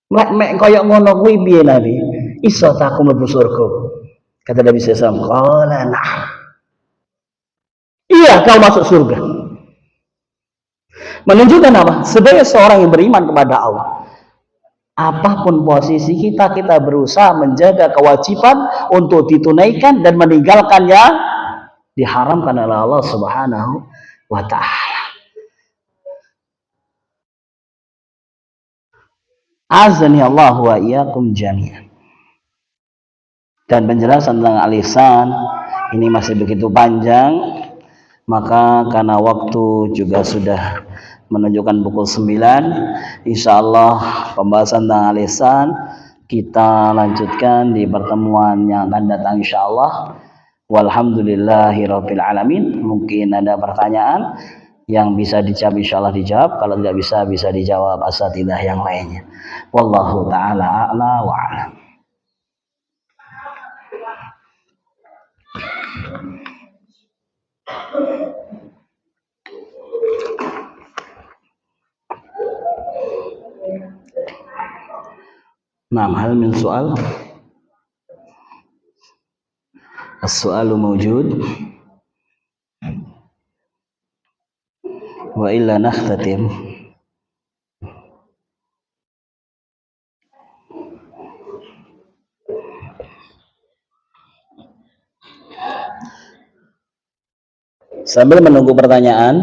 Mek koyok ngono kuwi piye Nabi? Iso ta aku mlebu surga? Kata Nabi sallallahu alaihi wasallam, qala na'am. Iya, kau masuk surga. Menunjukkan apa? Sebagai seorang yang beriman kepada Allah, apapun posisi kita, kita berusaha menjaga kewajiban untuk ditunaikan dan meninggalkannya diharamkan oleh Allah Subhanahu wa ta'ala. Azani Allah wa iyyakum jami'an. Dan penjelasan tentang al-ihsan ini masih begitu panjang, maka karena waktu juga sudah menunjukkan pukul 9, insyaallah pembahasan tentang al-ihsan kita lanjutkan di pertemuan yang akan datang insyaallah. Walhamdulillahirabbil alamin. Mungkin ada pertanyaan yang bisa dijawab insyaallah dijawab, kalau tidak bisa dijawab asatidzah yang lainnya. Wallahu taala a'la wa a'lam. Naam, hal min soal? As-soalu mawjud wa illa nakhtatim. Sambil menunggu pertanyaan,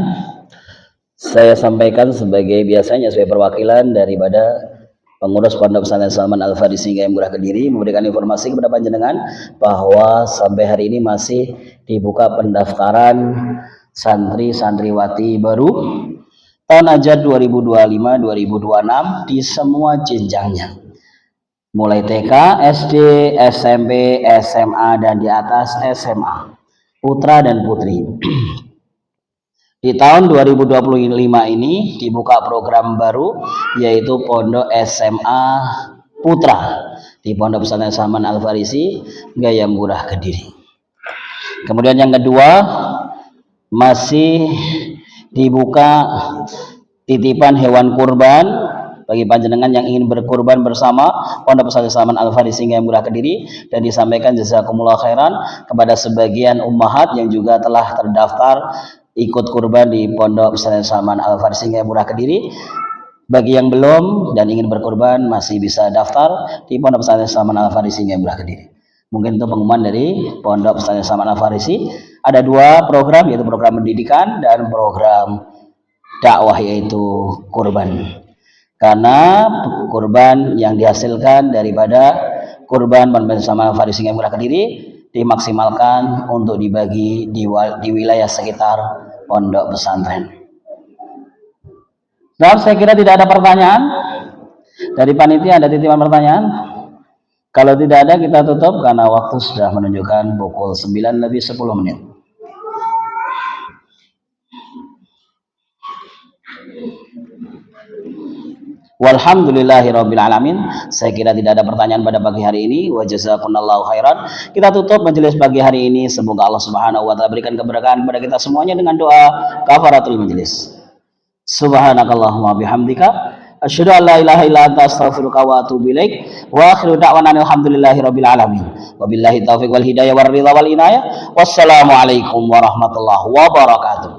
saya sampaikan sebagai biasanya sebagai perwakilan daripada pengurus Pondok Pesantren Salman Al-Farisi Gayam Murah Kediri memberikan informasi kepada panjenengan bahwa sampai hari ini masih dibuka pendaftaran santri-santriwati baru tahun ajar 2025-2026 di semua jenjangnya, mulai TK, SD, SMP, SMA dan di atas SMA, putra dan putri. Di tahun 2025 ini dibuka program baru yaitu Pondok SMA Putra di Pondok Pesantren Salman Al-Farisi Gayam Murah Kediri. Kemudian yang kedua, masih dibuka titipan hewan kurban bagi panjenengan yang ingin berkurban bersama Pondok Pesantren Salman Al-Farisi Gayam Murah Kediri, dan disampaikan jazakumullah khairan kepada sebagian ummahat yang juga telah terdaftar ikut kurban di Pondok Pesantren Salman Al-Farisi Gayam Murah Kediri. Bagi yang belum dan ingin berkurban masih bisa daftar di Pondok Pesantren Salman Al-Farisi Gayam Murah Kediri. Mungkin itu pengumuman dari Pondok Pesantren Salman Al-Farisi. Ada dua program, yaitu program pendidikan dan program dakwah, yaitu kurban. Karena kurban yang dihasilkan daripada kurban Pondok Pesantren Salman Al-Farisi Gayam Murah Kediri dimaksimalkan untuk dibagi di wilayah sekitar pondok pesantren. Dan saya kira tidak ada pertanyaan dari panitia. Ada titipan pertanyaan? Kalau tidak ada, kita tutup karena waktu sudah menunjukkan pukul 9:10. Walhamdulillahirabbil alamin. Saya kira tidak ada pertanyaan pada pagi hari ini. Wa jazakumullahu khairan. Kita tutup majelis pagi hari ini. Semoga Allah Subhanahu wa taala berikan keberkahan kepada kita semuanya dengan doa kafaratul majelis. Subhanakallahumma bihamdika asyhadu an la ilaha illa anta astaghfiruka wa atubu ilaik. Wa akhiru da'wana alhamdulillahirabbil alamin. Wabillahi taufiq wal hidayah war ridha wal inayah. Wassalamu alaikum warahmatullahi wabarakatuh.